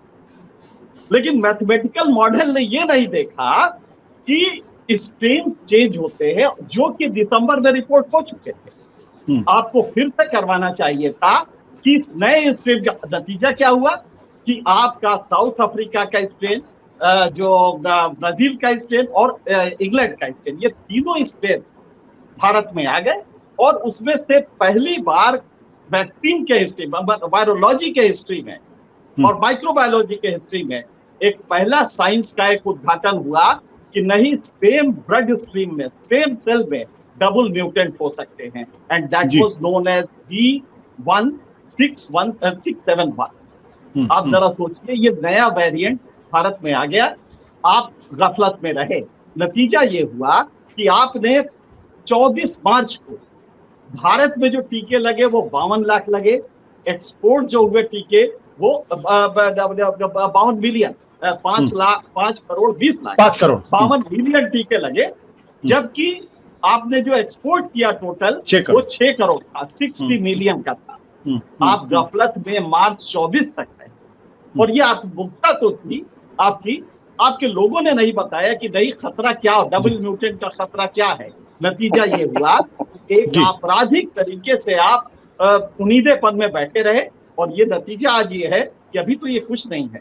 लेकिन मैथमेटिकल मॉडल ने ये नहीं देखा कि स्ट्रेन चेंज होते हैं, जो कि दिसंबर में रिपोर्ट हो चुके थे। आपको फिर से करवाना चाहिए था कि नए स्ट्रेन का नतीजा क्या हुआ कि आपका साउथ अफ्रीका का स्ट्रेन, जो ब्राजील का स्ट्रेन और इंग्लैंड का स्ट्रेन, ये तीनों स्ट्रेन भारत में आ गए, और उसमें से पहली बार वैक्सीन के हिस्ट्री में, वायरोलॉजी के हिस्ट्री में और माइक्रोबायोलॉजी के हिस्ट्री में एक पहला साइंस का एक उद्घाटन हुआ कि नहीं, सेम ब्लड स्ट्रीम में, सेम सेल में डबल म्यूटेंट हो सकते हैं, and that was known as B161,671। आप जरा सोचिए, ये नया वेरिएंट भारत में आ गया, आप गफलत में रहे। नतीजा ये हुआ कि आपने 24 मार्च को भारत में जो टीके लगे वो 52 लाख लगे, एक्सपोर्ट जो हुए टीके वो 52 मिलियन, 5 करोड़ 20 लाख, 52 मिलियन टीके लगे, जबकि आपने जो एक्सपोर्ट किया टोटल वो 6 करोड़ था, 60 मिलियन का था। आप गफलत में मार्च 24 तक रहे, और ये आत्ममुक्ता तो थी आपके लोगों ने नहीं बताया कि नहीं खतरा क्या, डबल म्यूटेंट का खतरा क्या है। नतीजा ये हुआ एक आपराधिक तरीके से आप उम्मीदेपन में बैठे रहे, और ये नतीजा आज ये है कि अभी तो ये कुछ नहीं है।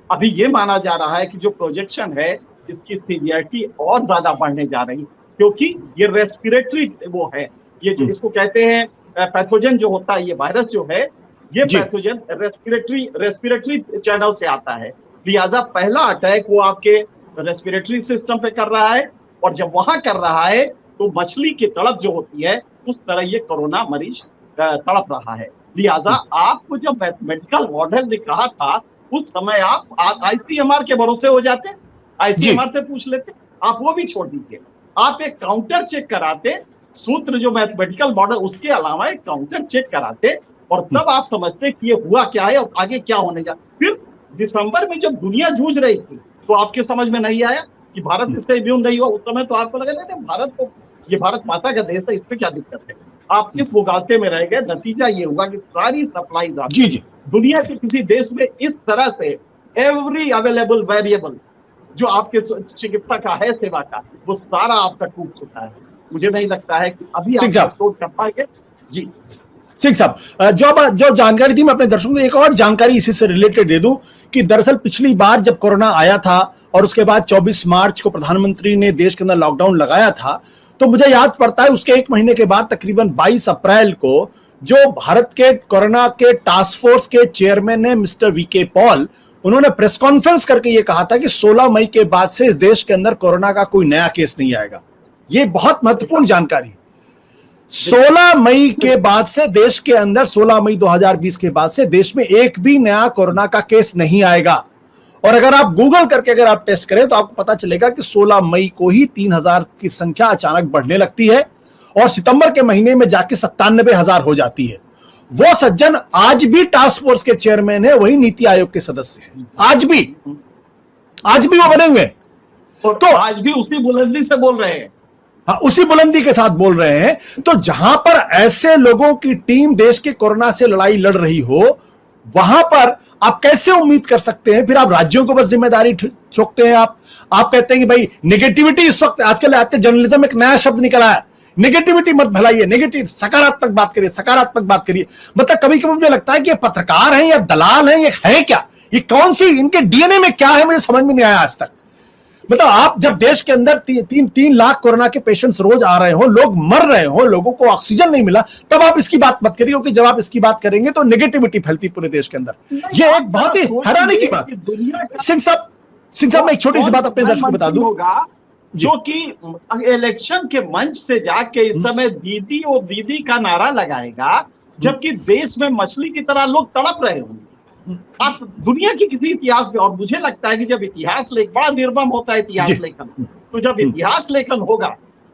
अभी ये माना जा रहा है कि जो प्रोजेक्शन है इसकी सीवियरिटी और ज्यादा बढ़ने जा रही, क्योंकि ये रेस्पिरेटरी वो है, ये जो इसको कहते हैं पैथोजन जो होता है, ये वायरस जो है, ये पैथोजन रेस्पिरेटरी चैनल से आता है। लिहाजा पहला अटैक वो आपके रेस्पिरेटरी सिस्टम पे कर रहा है, और जब वहां कर रहा है तो मछली की तड़प जो होती है उस तरह ये कोरोना मरीज तड़प रहा है। लिहाजा आपको जब मैथमेटिकल मॉडल ने कहा था उस समय आप आईसीएमआर के भरोसे हो जाते, आईसीएमआर से पूछ लेते, आप वो भी छोड़ दीजिए, आप एक काउंटर चेक कराते, सूत्र जो मैथमेटिकल मॉडल उसके अलावा एक काउंटर चेक कराते, और तब आप समझते कि ये हुआ क्या है और आगे क्या होने जा। फिर दिसंबर में जब दुनिया जूझ रही थी तो आपके समझ में नहीं आया कि भारत इससे इम्यून नहीं हुआ। उस समय तो आपको लगा नहीं भारत को, ये भारत माता का देश है, इसमें क्या दिक्कत है, आप किस मुगालते में रह गए। नतीजा ये हुआ कि सारी सप्लाई दुनिया के किसी देश में इस तरह से एवरी अवेलेबल वेरिएबल जो आपके चिकित्सा का है, सेवा का, वो सारा आपका टूट चुका है। मुझे नहीं लगता है कि अभी आप रिस्टोर कर पाएंगे। जी सिंह साहब, जो जानकारी थी मैं अपने दर्शकों को एक और जानकारी इसी से रिलेटेड दे दूं कि दरअसल पिछली बार जब कोरोना आया था और उसके बाद 24 मार्च को प्रधानमंत्री ने देश के अंदर लॉकडाउन लगाया था, तो मुझे याद पड़ता है उसके 1 महीने के बाद तकरीबन 22 अप्रैल को जो भारत के कोरोना के टास्क फोर्स के चेयरमैन है मिस्टर वीके पॉल, उन्होंने प्रेस कॉन्फ्रेंस करके ये कहा था कि 16 मई के बाद से इस देश के अंदर कोरोना का कोई नया केस नहीं आएगा। ये बहुत महत्वपूर्ण जानकारी। 16 मई के बाद से देश के अंदर, 16 मई 2020 के बाद से देश में एक भी नया कोरोना का केस नहीं आएगा। और अगर आप गूगल करके अगर आप टेस्ट करें तो आपको पता चलेगा कि 16 मई को ही 3000 की संख्या अचानक बढ़ने लगती है और सितंबर के महीने में जाके 97,000 हो जाती है। वो सज्जन आज भी टास्क फोर्स के चेयरमैन है, वही नीति आयोग के सदस्य हैं, आज भी वो बने हुए हैं। तो आज भी उसी बुलंदी से बोल रहे हैं। हाँ, उसी बुलंदी के साथ बोल रहे हैं। तो जहां पर ऐसे लोगों की टीम देश के कोरोना से लड़ाई लड़ रही हो, वहां पर आप कैसे उम्मीद कर सकते हैं? फिर आप राज्यों को बस जिम्मेदारी ठोकते हैं। आप कहते हैं कि भाई नेगेटिविटी, इस वक्त आजकल जर्नलिज्म एक नया शब्द निकला है, नेगेटिविटी मत फैलाइए, नेगेटिव, सकारात्मक बात करिए, सकारात्मक बात करिए। मतलब कभी कभी मुझे लगता है कि ये पत्रकार हैं या दलाल हैं, ये है क्या? ये कौन सी, इनके डीएनए में क्या है, मुझे समझ में नहीं आया आज तक। मतलब आप जब देश के अंदर 3 लाख कोरोना के पेशेंट्स रोज आ रहे हो, लोग मर रहे हो, लोगों को ऑक्सीजन नहीं मिला, तब आप इसकी बात मत करिए, क्योंकि जब आप इसकी बात करेंगे तो नेगेटिविटी फैलती पूरे देश के अंदर। ये एक बहुत ही हैरानी की बात। सिंह साहब मैं एक छोटी सी बात अपने दर्शकों को बता दूं, जो कि इलेक्शन के मंच से जाके इस समय दीदी और दीदी का नारा लगाएगा, जबकि देश में मछली की तरह लोग तड़प रहे होंगे। आप दुनिया की किसी इतिहास में, और मुझे लगता है कि जब इतिहास बड़ा निर्मम होता है इतिहास लेखन, तो जब इतिहास लेखन होगा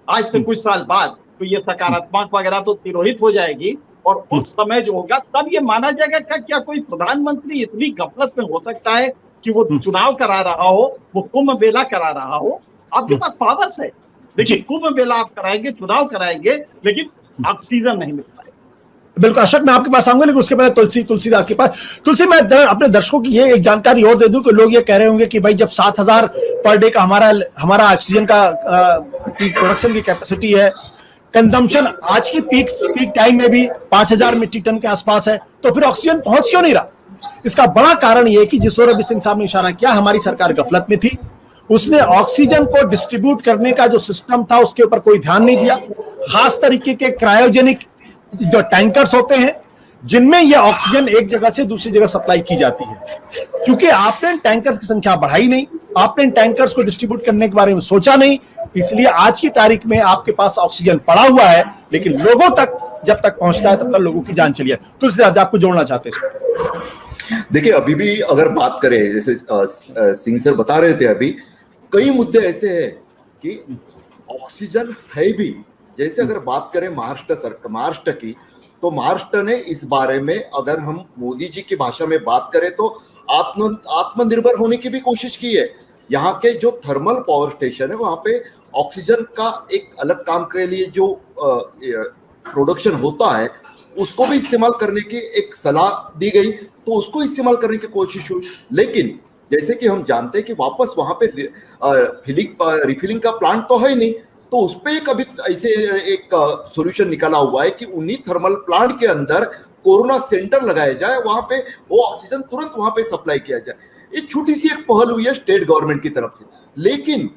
आज से कुछ साल बाद, तो ये सकारात्मक वगैरह तो तिरोहित हो जाएगी, और उस समय जो होगा तब ये माना जाएगा कि क्या कोई प्रधानमंत्री इतनी गफलत में हो सकता है कि वो चुनाव करा रहा हो, वो कुंभ मेला करा रहा हो। आपके पास पावर्स है, लेकिन कुंभ मेला आप कराएंगे, चुनाव कराएंगे, लेकिन ऑक्सीजन नहीं मिल पाएगा। बिल्कुल अशोक, मैं आपके पास आऊंगा, लेकिन उसके पहले तुलसीदास के पास। तुलसी, मैं अपने दर्शकों की ये एक जानकारी और दे दूं कि लोग ये कह रहे होंगे कि भाई जब 7,000 पर डे का हमारा ऑक्सीजन का प्रोडक्शन की कैपेसिटी है, कंजम्पशन आज की पीक टाइम में भी 5,000 मीट्रिक टन के आसपास है, तो फिर ऑक्सीजन पहुंच क्यों नहीं रहा? इसका बड़ा कारण यह है कि जिस ओर अभी सिंह साहब ने इशारा किया, हमारी सरकार गफलत में थी। उसने ऑक्सीजन को डिस्ट्रीब्यूट करने का जो सिस्टम था उसके ऊपर कोई ध्यान नहीं दिया। खास तरीके के क्रायोजेनिक जो टैंकर्स होते हैं, जिनमें यह ऑक्सीजन एक जगह से दूसरी जगह सप्लाई की जाती है, क्योंकि आपने टैंकर्स की संख्या बढ़ाई नहीं, आपने टैंकर्स को डिस्ट्रीब्यूट करने के बारे में सोचा नहीं, इसलिए आज की तारीख में आपके पास ऑक्सीजन पड़ा हुआ है, लेकिन लोगों तक जब तक पहुंचता है तब तक लोगों की जान चली है। तो इसलिए आज आपको जोड़ना चाहते हैं। देखिए, अभी भी अगर बात करें, जैसे सिंह सर बता रहे थे, अभी कई मुद्दे ऐसे हैं कि ऑक्सीजन है भी। जैसे अगर बात करें महाराष्ट्र की, तो महाराष्ट्र ने इस बारे में, अगर हम मोदी जी की भाषा में बात करें, तो आत्मनिर्भर होने की भी कोशिश की है। यहाँ के जो थर्मल पावर स्टेशन है, वहां पे ऑक्सीजन का एक अलग काम के लिए जो प्रोडक्शन होता है, उसको भी इस्तेमाल करने की एक सलाह दी गई, तो उसको इस्तेमाल करने की कोशिश हुई। लेकिन जैसे कि हम जानते हैं कि वापस वहां पे रिफिलिंग का प्लांट तो है नहीं, तो उस पर एक अभी ऐसे एक सॉल्यूशन निकाला हुआ है कि उन्हीं थर्मल प्लांट के अंदर कोरोना सेंटर लगाया जाए, वहां पे वो ऑक्सीजन तुरंत वहां पे सप्लाई किया जाए। ये छोटी सी एक पहल हुई है स्टेट गवर्नमेंट की तरफ से, लेकिन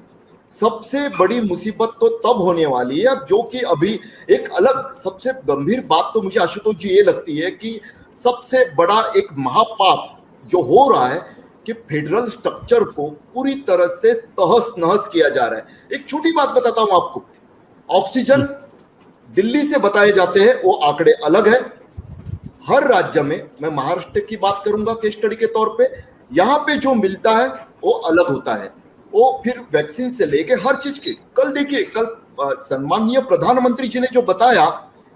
सबसे बड़ी मुसीबत तो तब होने वाली है, जो कि अभी एक अलग सबसे गंभीर बात तो मुझे आशुतोष जी ये लगती है कि सबसे बड़ा एक महापाप जो हो रहा है कि फेडरल स्ट्रक्चर को पूरी तरह से तहस नहस किया जा रहा है। एक छोटी बात बताता हूं आपको, ऑक्सीजन दिल्ली से बताए जाते हैं, वो आंकड़े अलग है हर राज्य में। मैं महाराष्ट्र की बात करूंगा केस स्टडी के तौर पे, यहाँ पे जो मिलता है वो अलग होता है, वो फिर वैक्सीन से लेके हर चीज की। कल देखिए, कल सम्माननीय प्रधानमंत्री जी ने जो बताया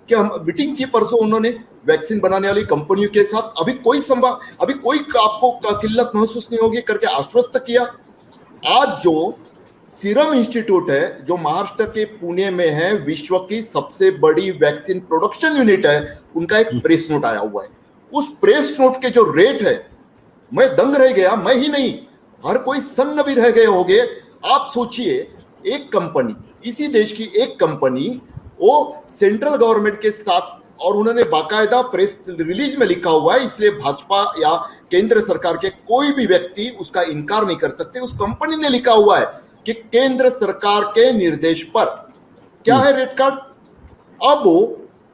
कि हम मीटिंग की, परसों उन्होंने वैक्सीन बनाने वाली कंपनियों के साथ अभी कोई आपको किल्लत महसूस नहीं होगी करके आश्वस्त किया। आज जो सीरम इंस्टीट्यूट है, जो महाराष्ट्र के पुणे में है, विश्व की सबसे बड़ी वैक्सीन प्रोडक्शन यूनिट है, उनका एक प्रेस नोट आया हुआ है। उस प्रेस नोट के जो रेट है, मैं दंग रह गया, मैं ही नहीं, हर कोई सन्न भी रह गए होंगे। आप सोचिए, एक कंपनी, इसी देश की एक कंपनी, वो सेंट्रल गवर्नमेंट के साथ, और उन्होंने बाकायदा प्रेस रिलीज में लिखा हुआ है, इसलिए भाजपा या केंद्र सरकार के कोई भी व्यक्ति उसका इनकार नहीं कर सकते। उस कंपनी ने लिखा हुआ है कि केंद्र सरकार के निर्देश पर क्या है रेट कार्ड। अब वो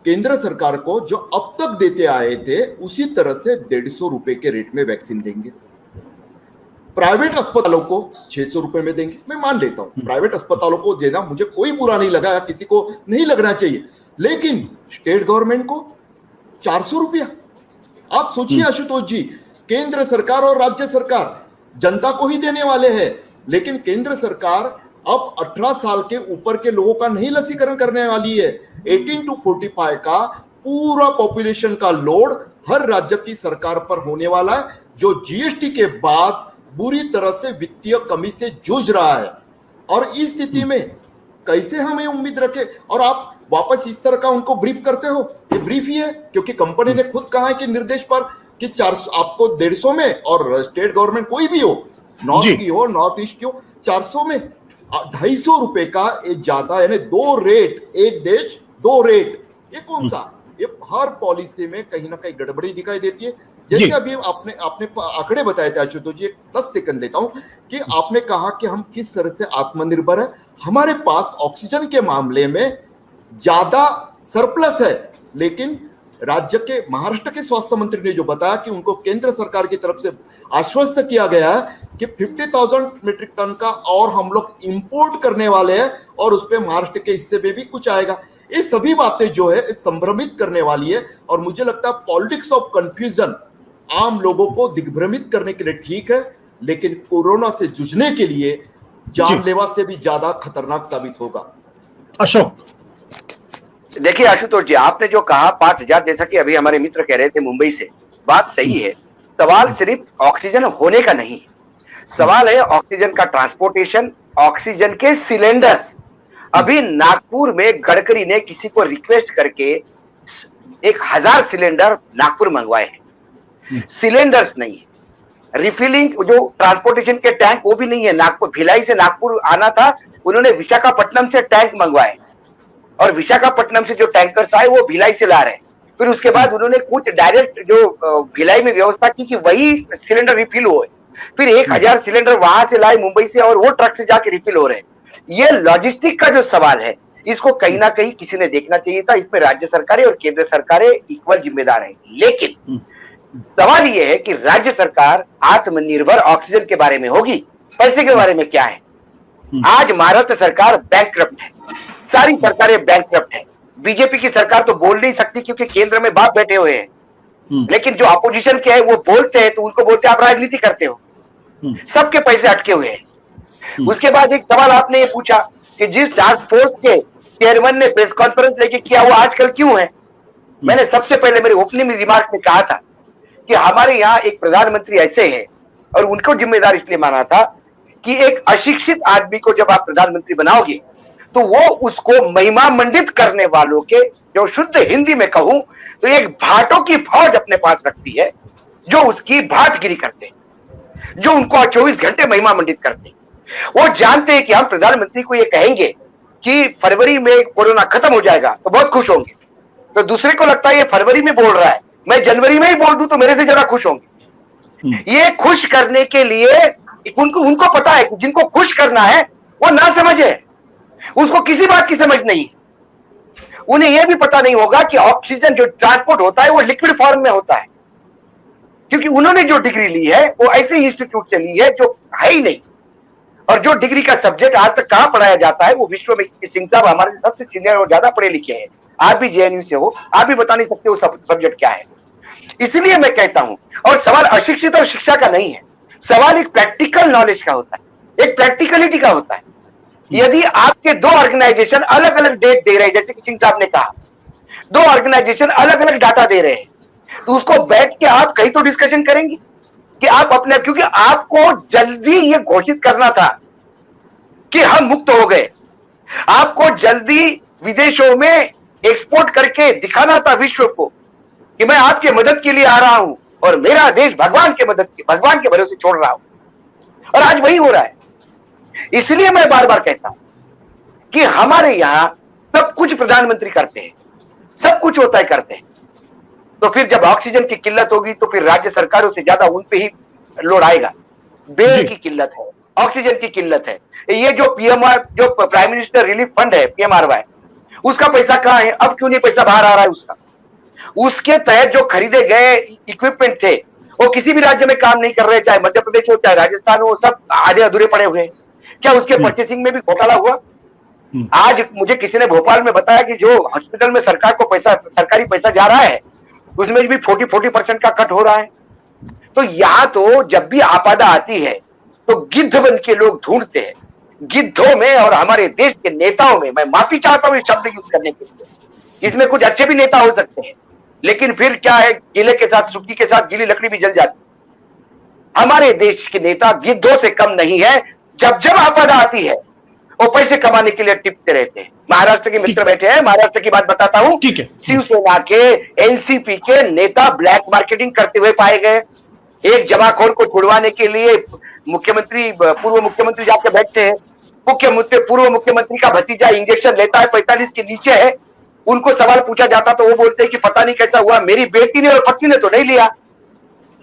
केंद्र सरकार को जो अब तक देते आए थे, उसी तरह से 150 रुपए के रेट में वैक्सीन देंगे। प्राइवेट अस्पतालों को 600 रुपए में देंगे। मैं मान लेता हूं प्राइवेट अस्पतालों को देना मुझे कोई बुरा नहीं लगा, किसी को नहीं लगना चाहिए, लेकिन स्टेट गवर्नमेंट को 400 रुपया। आप सोचिए आशुतोष जी, केंद्र सरकार और राज्य सरकार जनता को ही देने वाले हैं। लेकिन केंद्र सरकार अब 18 साल के ऊपर के लोगों का नहीं लसीकरण करने वाली है। 18 to 45 का पूरा पॉपुलेशन का लोड हर राज्य की सरकार पर होने वाला है, जो जीएसटी के बाद बुरी तरह से वित्तीय कमी से जूझ रहा है। और इस स्थिति में कैसे हमें उम्मीद रखे? और आप वापस इस तरह का उनको ब्रीफ करते हो, ये ब्रीफ ही है, क्योंकि कंपनी ने खुद कहा है कि निर्देश पर कि 400 आपको 150 में, और स्टेट गवर्नमेंट कोई भी हो, नॉर्थ की हो नॉर्थ ईस्ट की हो, 400 में 250 रुपए का एक ज्यादा, यानी 2 रेट, एक देश 2 रेट, ये कौन सा? ये हर पॉलिसी में कहीं ना कहीं गड़बड़ी दिखाई देती है। जैसे अभी आपने आंकड़े बताए थे आशुतोष जी, 10 सेकंड देता हूं कि आपने कहा कि हम किस तरह से आत्मनिर्भर है। हमारे पास ऑक्सीजन के मामले में ज्यादा सरप्लस है, लेकिन राज्य के महाराष्ट्र के स्वास्थ्य मंत्री ने जो बताया कि उनको केंद्र सरकार की तरफ से आश्वस्त किया गया है कि 50,000 मीट्रिक टन का और हम लोग इंपोर्ट करने वाले हैं, और उस पर महाराष्ट्र के हिस्से में भी कुछ आएगा। ये सभी बातें जो है संभ्रमित करने वाली है, और मुझे लगता है पॉलिटिक्स ऑफ कंफ्यूजन आम लोगों को दिग्भ्रमित करने के लिए ठीक है, लेकिन कोरोना से जूझने के लिए जानलेवा से भी ज्यादा खतरनाक साबित होगा। अशोक, देखिए आशुतोष जी, आपने जो कहा 5,000, जैसा कि अभी हमारे मित्र कह रहे थे मुंबई से, बात सही है। सवाल सिर्फ ऑक्सीजन होने का नहीं, सवाल है ऑक्सीजन का ट्रांसपोर्टेशन, ऑक्सीजन के सिलेंडर्स। अभी नागपुर में गडकरी ने किसी को रिक्वेस्ट करके 1,000 सिलेंडर नागपुर मंगवाए हैं। सिलेंडर्स नहीं है, रिफिलिंग जो ट्रांसपोर्टेशन के टैंक वो भी नहीं है। नागपुर, भिलाई से नागपुर आना था, उन्होंने विशाखापट्टनम से टैंक मंगवाए, और विशाखापट्टनम से जो टैंकर्स आए वो भिलाई से ला रहे हैं। फिर उसके बाद उन्होंने कुछ डायरेक्ट जो भिलाई में व्यवस्था की कि वही सिलेंडर रिफिल हो, फिर 1,000 सिलेंडर वहां से लाए मुंबई से, और वो ट्रक से जाके रिफिल हो रहे हैं। ये लॉजिस्टिक का जो सवाल है, इसको कहीं ना कहीं किसी ने देखना चाहिए था। इसमें राज्य सरकारें और केंद्र सरकारें इक्वल जिम्मेदार हैं। लेकिन सवाल ये है कि राज्य सरकार आत्मनिर्भर ऑक्सीजन के बारे में होगी, पैसे के बारे में क्या है? आज महाराष्ट्र सरकार बैंकक्रप्ट है, सारी सरकारें बैंकक्रप्ट है। बीजेपी की सरकार तो बोल नहीं सकती क्योंकि केंद्र में बाप बैठे हुए हैं, लेकिन जो अपोजिशन के है वो बोलते हैं, तो उनको बोलते हैं आप राजनीति करते हो। सबके पैसे अटके हुए हैं। उसके बाद एक सवाल आपने ये पूछा कि जिस टास्क फोर्स के चेयरमैन ने प्रेस कॉन्फ्रेंस लेके किया वो आजकल क्यों है? मैंने सबसे पहले मेरे ओपनिंग रिमार्क में कहा था कि हमारे यहाँ एक प्रधानमंत्री ऐसे हैं, और उनको जिम्मेदार इसलिए माना था कि एक अशिक्षित आदमी को जब आप प्रधानमंत्री बनाओगे तो वो उसको महिमा मंडित करने वालों के, जो शुद्ध हिंदी में कहूं तो एक भाटों की फौज अपने पास रखती है, जो उसकी भाटगिरी करते हैं, जो उनको 24 घंटे महिमा मंडित करते हैं। वो जानते हैं कि हम प्रधानमंत्री को ये कहेंगे कि फरवरी में कोरोना खत्म हो जाएगा तो बहुत खुश होंगे, तो दूसरे को लगता है ये फरवरी में बोल रहा है, मैं जनवरी में ही बोल दूं तो मेरे से ज्यादा खुश होंगे। ये खुश करने के लिए उनको पता है कि जिनको खुश करना है वो ना समझे, उसको किसी बात की समझ नहीं। उन्हें यह भी पता नहीं होगा कि ऑक्सीजन जो ट्रांसपोर्ट होता है वो लिक्विड फॉर्म में होता है, क्योंकि उन्होंने जो डिग्री ली है वो ऐसे इंस्टीट्यूट से ली है जो है ही नहीं। और जो डिग्री का सब्जेक्ट आज तक कहां पढ़ाया जाता है वो विश्व में, सिंह साहब हमारे सबसे सीनियर और ज्यादा पढ़े लिखे हैं, आप भी जेएनयू से हो, आप भी बता नहीं सकते वो सब्जेक्ट क्या है। इसलिए मैं कहता हूं, और सवाल अशिक्षित और शिक्षा का नहीं है, सवाल एक प्रैक्टिकल नॉलेज का होता है, एक प्रैक्टिकलिटी का होता है। यदि आपके 2 ऑर्गेनाइजेशन अलग अलग डेट दे रहे हैं, जैसे कि सिंह साहब ने कहा 2 ऑर्गेनाइजेशन अलग अलग डाटा दे रहे हैं, तो उसको बैठ के आप कहीं तो डिस्कशन करेंगे कि आप अपने, क्योंकि आपको जल्दी ये घोषित करना था कि हम मुक्त हो गए, आपको जल्दी विदेशों में एक्सपोर्ट करके दिखाना था विश्व को कि मैं आपके मदद के लिए आ रहा हूं और मेरा देश भगवान के भरोसे छोड़ रहा हूं, और आज वही हो रहा है। इसलिए मैं बार बार कहता हूं कि हमारे यहां सब कुछ प्रधानमंत्री करते हैं, सब कुछ होता है करते हैं, तो फिर जब ऑक्सीजन की किल्लत होगी तो फिर राज्य सरकारों से ज्यादा उन पे ही लोड आएगा। बेड की किल्लत है, ऑक्सीजन की किल्लत है। ये जो पीएमआर, जो प्राइम मिनिस्टर रिलीफ फंड है पीएमआरवाई, उसका पैसा कहां है? अब क्यों नहीं पैसा बाहर आ रहा है उसका? उसके तहत जो खरीदे गए इक्विपमेंट थे वो किसी भी राज्य में काम नहीं कर रहे, चाहे मध्य प्रदेश हो चाहे राजस्थान हो, सब आधे अधूरे पड़े हुए हैं। क्या उसके परचेसिंग में भी घोटाला हुआ? आज मुझे किसी ने भोपाल में बताया कि जो हॉस्पिटल में सरकार को पैसा, सरकारी पैसा जा रहा है, उसमें भी 40% का कट हो रहा है। तो यहाँ तो जब भी आपदा आती है तो गिद्ध बन के लोग ढूंढते हैं। गिद्धों में और हमारे देश के नेताओं में, मैं माफी चाहता हूं इस शब्द यूज करने के लिए, इसमें कुछ अच्छे भी नेता हो सकते हैं, लेकिन फिर क्या है, गीले के साथ सुक्की के साथ गीली लकड़ी भी जल जाती। हमारे देश के नेता गिद्धों से कम नहीं है। जब जब आपदा आती है वो पैसे कमाने के लिए टिपते रहते हैं। महाराष्ट्र के मित्र बैठे हैं, महाराष्ट्र की बात बताता हूं। ठीक है। शिवसेना के, एनसीपी के नेता ब्लैक मार्केटिंग करते हुए पाए गए। एक जमाखोर को छुड़वाने के लिए मुख्यमंत्री, पूर्व मुख्यमंत्री जाके बैठते हैं। पूर्व मुख्यमंत्री का भतीजा इंजेक्शन लेता है, 45 के नीचे है। उनको सवाल पूछा जाता तो वो बोलते हैं कि पता नहीं कैसा हुआ, मेरी बेटी ने और पत्नी ने तो नहीं लिया।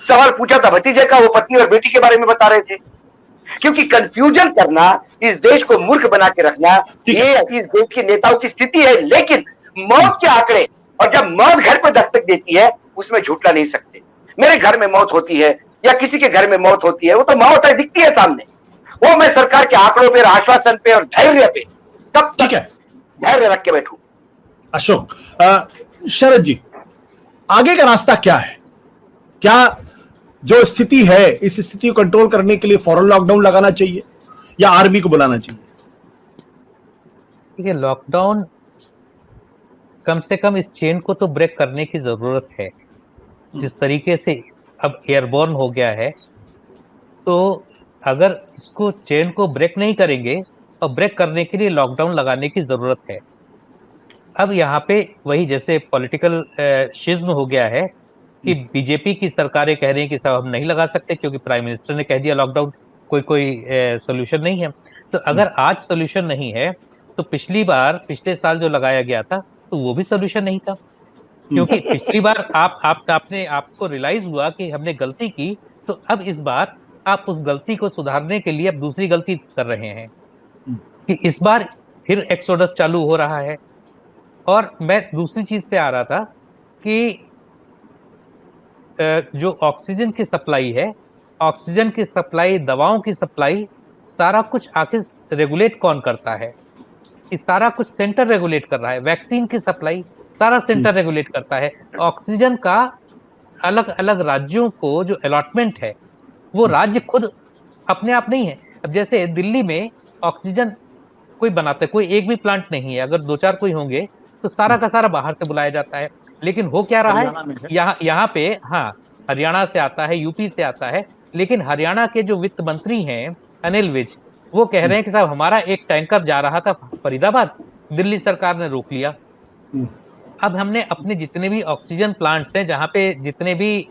सवाल पूछा था भतीजे का, वो पत्नी और बेटी के बारे में बता रहे थे। क्योंकि कंफ्यूजन करना, इस देश को मूर्ख बना के रखना, ये इस देश के नेताओं की स्थिति है। लेकिन मौत के आंकड़े, और जब मौत घर पर दस्तक देती है उसमें झूठला नहीं सकते। मेरे घर में मौत होती है या किसी के घर में मौत होती है, वो तो मौत है, दिखती है सामने। वो मैं सरकार के आंकड़ों पे, आश्वासन पे और धैर्य पे कब तक धैर्य रख के बैठूं। अशोक, शरद जी, आगे का रास्ता क्या है? क्या जो स्थिति है, इस स्थिति को कंट्रोल करने के लिए फौरन लॉकडाउन लगाना चाहिए या आर्मी को बुलाना चाहिए? ठीक है, लॉकडाउन कम से कम इस चेन को तो ब्रेक करने की जरूरत है। जिस तरीके से अब एयरबॉर्न हो गया है, तो अगर इसको चेन को ब्रेक नहीं करेंगे, और ब्रेक करने के लिए लॉकडाउन लगाने की जरूरत है। अब यहाँ पे वही जैसे पॉलिटिकल शिज्म हो गया है कि बीजेपी की सरकारें कह रही हैं कि साहब हम नहीं लगा सकते क्योंकि प्राइम मिनिस्टर ने कह दिया लॉकडाउन, कोई सोल्यूशन नहीं है। तो अगर आज सोल्यूशन नहीं है तो पिछले साल जो लगाया गया था तो वो भी सोल्यूशन नहीं था, क्योंकि पिछली बार आपको रियलाइज हुआ कि हमने गलती की, तो अब इस बार आप उस गलती को सुधारने के लिए अब दूसरी गलती कर रहे हैं कि इस बार फिर एक्सोडस चालू हो रहा है। और मैं दूसरी चीज पे आ रहा था कि जो ऑक्सीजन की सप्लाई है, ऑक्सीजन की सप्लाई, दवाओं की सप्लाई, सारा कुछ आखिर रेगुलेट कौन करता है? कि सारा कुछ सेंटर रेगुलेट कर रहा है। वैक्सीन की सप्लाई सारा सेंटर रेगुलेट करता है। ऑक्सीजन का अलग अलग राज्यों को जो अलॉटमेंट है वो राज्य खुद अपने आप नहीं है। अब जैसे दिल्ली में ऑक्सीजन कोई बनाता है, कोई एक भी प्लांट नहीं है, अगर 2-4 कोई होंगे तो सारा का सारा बाहर से बुलाया जाता है। लेकिन हो क्या रहा है, यहाँ पे, हाँ, हरियाणा से आता है, यूपी से आता है, लेकिन हरियाणा के जो वित्त मंत्री हैं अनिल विज, वो कह रहे हैं कि साहब हमारा एक टैंकर जा रहा था फरीदाबाद, दिल्ली सरकार ने रोक लिया। अब हमने अपने जितने भी ऑक्सीजन प्लांट्स हैं, जहाँ पे जितने भी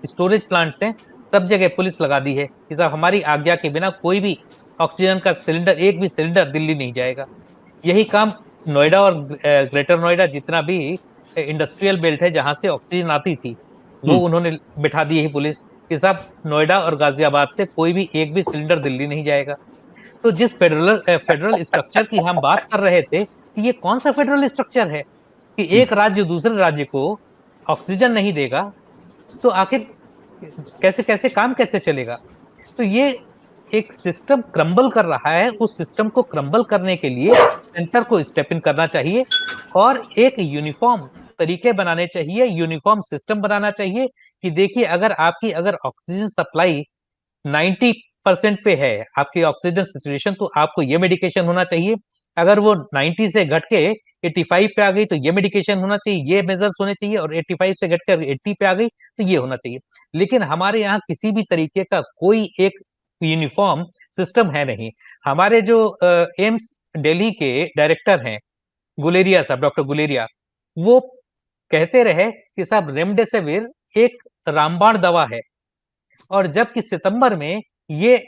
स्टोरेज प्लांट्स हैं, सब जगह पुलिस लगा दी है कि साहब हमारी आज्ञा के बिना कोई भी ऑक्सीजन का सिलेंडर, एक भी सिलेंडर दिल्ली नहीं जाएगा। यही काम नोएडा और ग्रेटर नोएडा, जितना भी इंडस्ट्रियल बेल्ट है जहां से ऑक्सीजन आती थी, वो उन्होंने बिठा दी है पुलिस कि साहब नोएडा और गाजियाबाद से कोई भी एक भी सिलेंडर दिल्ली नहीं जाएगा। तो जिस फेडरल स्ट्रक्चर की हम बात कर रहे थे कि ये कौन सा फेडरल स्ट्रक्चर है कि एक राज्य दूसरे राज्य को ऑक्सीजन नहीं देगा, तो आखिर कैसे काम कैसे चलेगा? तो ये एक सिस्टम क्रम्बल कर रहा है। उस सिस्टम को क्रम्बल करने के लिए सेंटर को स्टेप इन करना चाहिए और एक यूनिफॉर्म तरीके बनाने चाहिए, यूनिफॉर्म सिस्टम बनाना चाहिए कि देखिए, अगर ऑक्सीजन सप्लाई 90% पे है आपकी ऑक्सीजन सिचुएशन, तो आपको ये मेडिकेशन होना चाहिए। अगर वो 90 से घट के 85 पे आ गई तो ये मेडिकेशन होना चाहिए, ये मेजर्स होने चाहिए, और 85 से घटकर 80 पे आ गई तो ये होना चाहिए। लेकिन हमारे यहाँ किसी भी तरीके का कोई एक यूनिफॉर्म सिस्टम है नहीं। हमारे जो एम्स दिल्ली के डायरेक्टर हैं गुलेरिया साहब, डॉक्टर गुलेरिया, वो कहते रहे कि साहब रेमडेसिविर एक रामबाण दवा है, और जबकि सितंबर में ये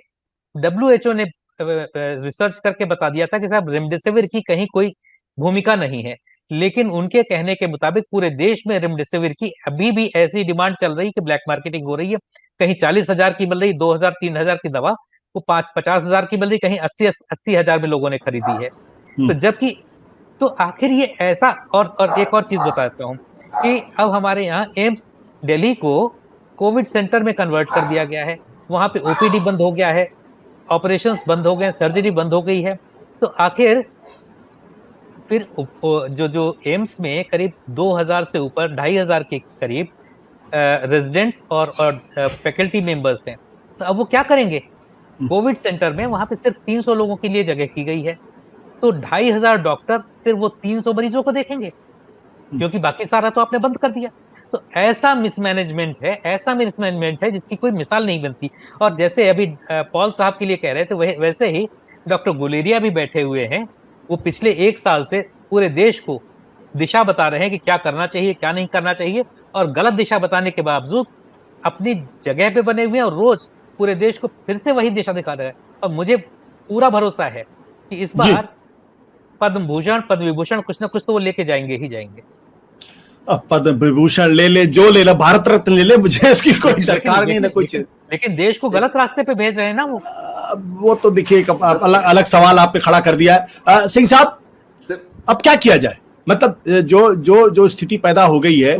WHO ने रिसर्च करके बता दिया था कि साहब रेमडेसिविर की कहीं कोई भूमिका नहीं है। लेकिन उनके कहने के मुताबिक पूरे देश में रेमडेसिविर की अभी भी ऐसी डिमांड चल रही कि ब्लैक मार्केटिंग हो रही है। कहीं 40,000 की मिल रही, 2,000 3,000 की दवा वो 50,000 की मिल रही, कहीं 80,000 में लोगों ने खरीदी है। तो जबकि, तो आखिर ये ऐसा, और एक और चीज बताता हूँ कि अब हमारे यहाँ एम्स दिल्ली को कोविड सेंटर में कन्वर्ट कर दिया गया है। वहां पे OPD बंद हो गया है, ऑपरेशंस बंद हो गए, सर्जरी बंद हो गई है। तो आखिर फिर जो एम्स में करीब 2,000 से ऊपर 2,500 के करीब रेजिडेंट्स और फैकल्टी मेंबर्स हैं, तो अब वो क्या करेंगे? कोविड सेंटर में वहां पे सिर्फ 300 लोगों के लिए जगह की गई है, तो 2500 डॉक्टर सिर्फ वो 300 मरीजों को देखेंगे, क्योंकि बाकी सारा तो आपने बंद कर दिया। तो ऐसा मिसमैनेजमेंट है जिसकी कोई मिसाल नहीं बनती। और जैसे अभी पॉल साहब के लिए कह रहे थे, वैसे ही डॉक्टर गुलेरिया भी बैठे हुए हैं। वो पिछले 1 साल से पूरे देश को दिशा बता रहे हैं कि क्या करना चाहिए, क्या नहीं करना चाहिए, और गलत दिशा बताने के बावजूद अपनी जगह पे बने हुए हैं और रोज पूरे देश को फिर से वही दिशा दिखा रहे हैं। और मुझे पूरा भरोसा है कि इस बार पद्म भूषण, पद्म विभूषण कुछ ना कुछ तो वो लेके जाएंगे ही जाएंगे। अब पद्म विभूषण ले ले, जो ले ले, भारत रत्न ले ले, मुझे इसकी कोई दरकार नहीं, ना कोई चीज। लेकिन देश को गलत रास्ते पे भेज रहे हैं ना वो तो देखिए अलग सवाल आपने खड़ा कर दिया है। सिंह साहब, अब क्या किया जाए? मतलब जो जो जो स्थिति पैदा हो गई है,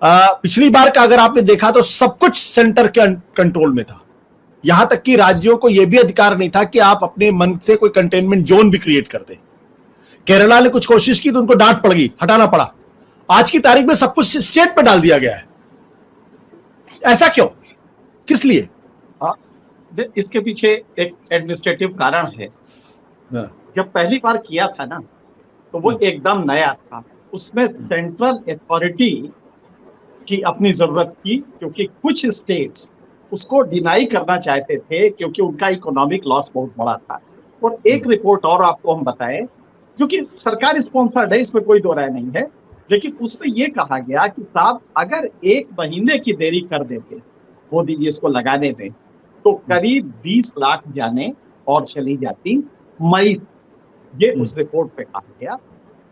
पिछली बार का अगर आपने देखा तो सब कुछ सेंटर के कंट्रोल में था। यहां तक कि राज्यों को यह भी अधिकार नहीं था कि आप अपने मन से कोई कंटेनमेंट जोन भी क्रिएट कर दें। केरला ने कुछ कोशिश की तो उनको डांट पड़ गई, हटाना पड़ा। आज की तारीख में सब कुछ स्टेट पे डाल दिया गया है। ऐसा क्यों, किस लिए? इसके पीछे एक एडमिनिस्ट्रेटिव कारण है। जब पहली बार किया था ना, तो वो एकदम नया था। उसमें सेंट्रल अथॉरिटी की अपनी जरूरत थी, क्योंकि कुछ स्टेट्स उसको डिनाई करना चाहते थे, क्योंकि उनका इकोनॉमिक लॉस बहुत बड़ा था। और एक रिपोर्ट और आपको हम बताएं, जो कि सरकार स्पॉन्सर्ड है, इसमें कोई दो राय नहीं है, लेकिन उसमें यह कहा गया कि साहब अगर 1 महीने की देरी कर देते मोदी जी इसको लगाने में, तो करीब 20 लाख जाने और चली जाती मई। ये उस रिपोर्ट पे कहा गया।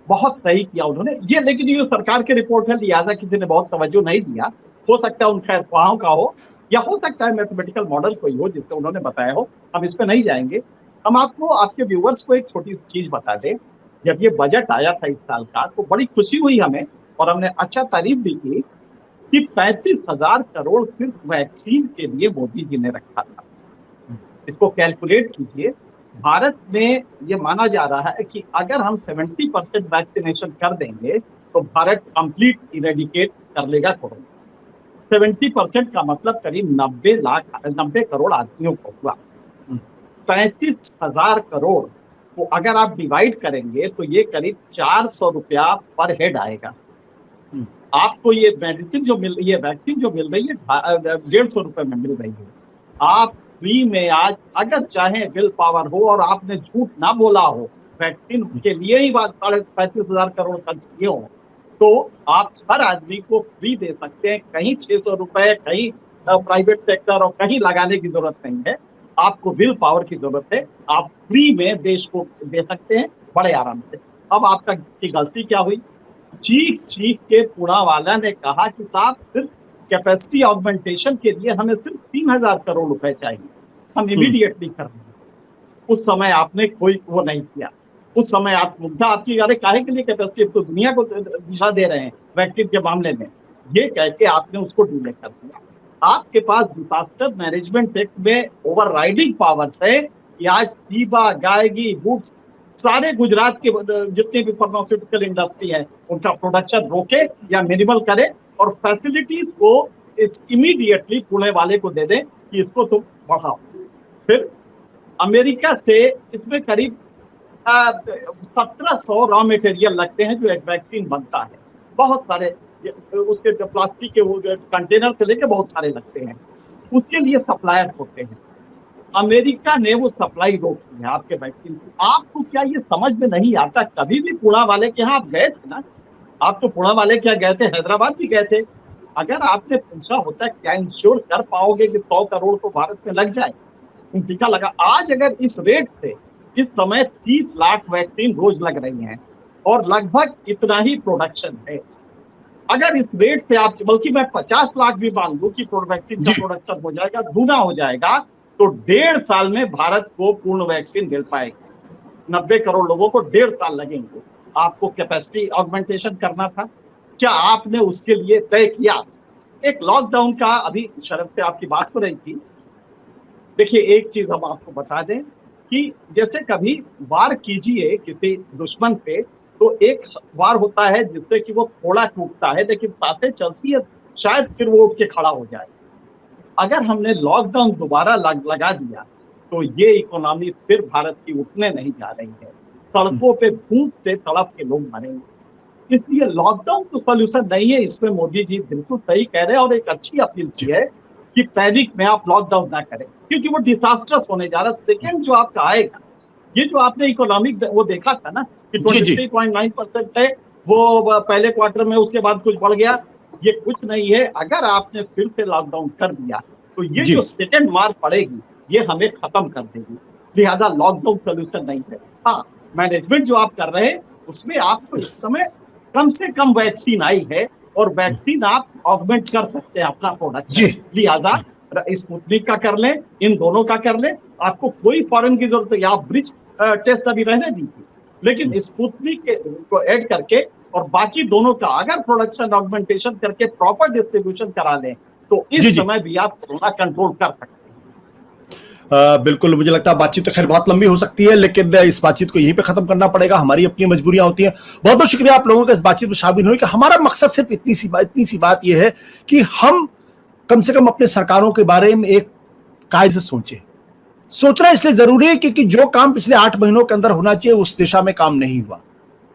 बहुत सही किया उन्होंने ये, लेकिन ये सरकार की रिपोर्ट है, लिहाजा किसी ने बहुत तवज्जो नहीं दिया। हो सकता है उनका अफवाहों का हो, या हो सकता है मैथमेटिकल मॉडल कोई हो जिससे उन्होंने बताया हो। हम इस पे नहीं जाएंगे। हम आपको, आपके व्यूअर्स को एक छोटी सी चीज बता दें। जब ये बजट आया था इस साल का, तो बड़ी खुशी हुई हमें, और हमने अच्छा तारीफ भी की कि 35,000 करोड़ सिर्फ वैक्सीन के लिए मोदी जी ने रखा था। इसको कैलकुलेट कीजिए। भारत में ये माना जा रहा है कि अगर हम 70% वैक्सीनेशन कर देंगे तो भारत कंप्लीट इरेडिकेट कर लेगा कोरोना। 70% का मतलब करीब 90 करोड़ आदमियों को हुआ। 35,000 करोड़ को अगर आप डिवाइड करेंगे तो ये करीब 400 रुपया पर हेड आएगा। आपको ये मेडिसिन जो मिल रही है, वैक्सीन जो मिल रही है, 150 रुपए में मिल रही है। आप फ्री में आज अगर चाहे विल पावर हो और आपने झूठ ना बोला हो, वैक्सीन के लिए ही 35,000 करोड़ खर्च किए हो, तो आप हर आदमी को फ्री दे सकते हैं। कहीं 600 रुपए, कहीं प्राइवेट सेक्टर और कहीं लगाने की जरूरत नहीं है। आपको विल पावर की जरूरत है, आप फ्री में देश को दे सकते हैं बड़े आराम से। अब आपका की गलती क्या हुई? चीख के पूनावाला ने कहा कि साहब सिर्फ कैपेसिटी ऑगमेंटेशन के लिए हमें सिर्फ 3,000 करोड़ रुपए चाहिए, हम इमीडिएटली कर देंगे। उस समय आपने कोई वो नहीं किया। उस समय आप मुद्दा आपकी, अरे काहे के लिए कैपेसिटी, तो दुनिया को दिशा दे रहे हैं वैक्सीन के मामले में, ये कह के आपने उसको डिले कर दिया। आपके पास डिजास्टर मैनेजमेंट एक्ट में ओवरराइडिंग पावर्स है कि आज सीबा, गायगी, वुड्स, सारे गुजरात के जितने भी फार्मास्यूटिकल इंडस्ट्री है उनका प्रोडक्शन रोके या मिनिमल करे, और फैसिलिटीज को इमीडिएटली पुणे वाले को दे दें कि इसको तुम बढ़ाओ। फिर अमेरिका से इसमें करीब 1700 रॉ मटेरियल लगते हैं जो एक वैक्सीन बनता है। बहुत सारे उसके प्लास्टिक के वो कंटेनर से लेके बहुत सारे लगते हैं, उसके लिए सप्लायर होते हैं। अमेरिका ने वो सप्लाई रोक दी है आपके वैक्सीन की। आपको क्या ये समझ में नहीं आता? कभी भी पुणे वाले के यहाँ आप गए थे ना, आप तो पुणे वाले क्या गए थे, हैदराबाद भी गए थे। अगर आपने पूछा होता क्या इंश्योर कर पाओगे कि 100 करोड़ तो भारत में लग जाए, टीका लगा। आज अगर इस रेट से इस समय 30 लाख वैक्सीन रोज लग रही हैं और लगभग इतना ही प्रोडक्शन है। अगर इस रेट से आप, बल्कि मैं 50 लाख भी मान लूं कि वैक्सीन का प्रोडक्शन हो जाएगा, दूना हो जाएगा, तो 1.5 साल में भारत को पूर्ण वैक्सीन मिल पाएगी। 90 करोड़ लोगों को 1.5 साल लगेंगे। आपको कैपेसिटी ऑगमेंटेशन करना था, क्या आपने उसके लिए तय किया? एक लॉकडाउन का, अभी शरद से आपकी बात हो रही थी। देखिए एक चीज हम आपको बता दें कि जैसे कभी वार कीजिए किसी दुश्मन पे, तो एक वार होता है जिससे कि वो थोड़ा टूटता है लेकिन सांसें चलती है, शायद फिर वो उठ के खड़ा हो जाए। अगर हमने लॉकडाउन दोबारा लगा दिया तो ये इकोनॉमी फिर भारत की उठने नहीं जा रही है। सड़कों पे भूख से तड़प के लोग मरेंगे। इसलिए लॉकडाउन तो सोल्यूशन नहीं है, इसमें मोदी जी बिल्कुल सही कह रहे हैं और एक अच्छी अपील की है कि पैनिक में आप लॉकडाउन ना करें, क्योंकि वो डिजास्टर्स होने जा रहा है। सेकेंड जो आपका आएगा, ये जो आपने इकोनॉमिक वो देखा था ना कि 23.9% है वो पहले क्वार्टर में, उसके बाद कुछ बढ़ गया, ये कुछ नहीं है। अगर आपने फिर से लॉकडाउन कर दिया तो ये जो सेकेंड मार पड़ेगी ये हमें खत्म कर देगी। लिहाजा लॉकडाउन सोल्यूशन नहीं है। हाँ, मैनेजमेंट जो आप कर रहे हैं उसमें आपको इस समय कम से कम वैक्सीन आई है और वैक्सीन आप ऑगमेंट कर सकते हैं अपना प्रोडक्ट। लिहाजा स्पुतनिक का कर लें, इन दोनों का कर लें, आपको कोई फॉरेन की जरूरत नहीं। आप ब्रिज टेस्ट अभी रहने दीजिए, लेकिन स्पुतनिक को ऐड करके और बाकी दोनों का अगर प्रोडक्शन ऑगमेंटेशन करके प्रॉपर डिस्ट्रीब्यूशन करा लें तो इस समय भी आप कोरोना कंट्रोल कर सकते हैं। बिल्कुल, मुझे लगता है बातचीत तो खैर बहुत लंबी हो सकती है, लेकिन इस बातचीत को यहीं पे खत्म करना पड़ेगा। हमारी अपनी मजबूरियां होती हैं। बहुत बहुत शुक्रिया आप लोगों का इस बातचीत में शामिल हुए। कि हमारा मकसद सिर्फ इतनी सी बात यह है कि हम कम से कम अपने सरकारों के बारे में एक कायदे से सोचें। सोचना इसलिए जरूरी है क्योंकि जो काम पिछले 8 महीनों के अंदर होना चाहिए उस दिशा में काम नहीं हुआ,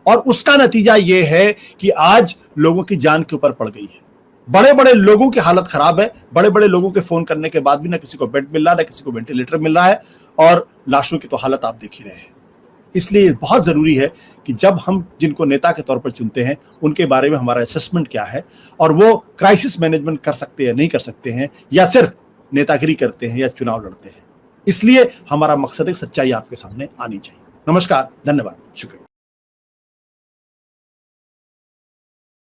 और उसका नतीजा यह है कि आज लोगों की जान के ऊपर पड़ गई है। बड़े बड़े लोगों की हालत खराब है। बड़े बड़े लोगों के फोन करने के बाद भी ना किसी को बेड मिल रहा है, ना किसी को वेंटिलेटर मिल रहा है, और लाशों की तो हालत आप देख ही रहे हैं। इसलिए बहुत जरूरी है कि जब हम जिनको नेता के तौर पर चुनते हैं उनके बारे में हमारा असेसमेंट क्या है, और वो क्राइसिस मैनेजमेंट कर सकते हैं नहीं कर सकते हैं, या सिर्फ नेतागिरी करते हैं या चुनाव लड़ते हैं। इसलिए हमारा मकसद एक सच्चाई आपके सामने आनी चाहिए। नमस्कार, धन्यवाद, शुक्रिया।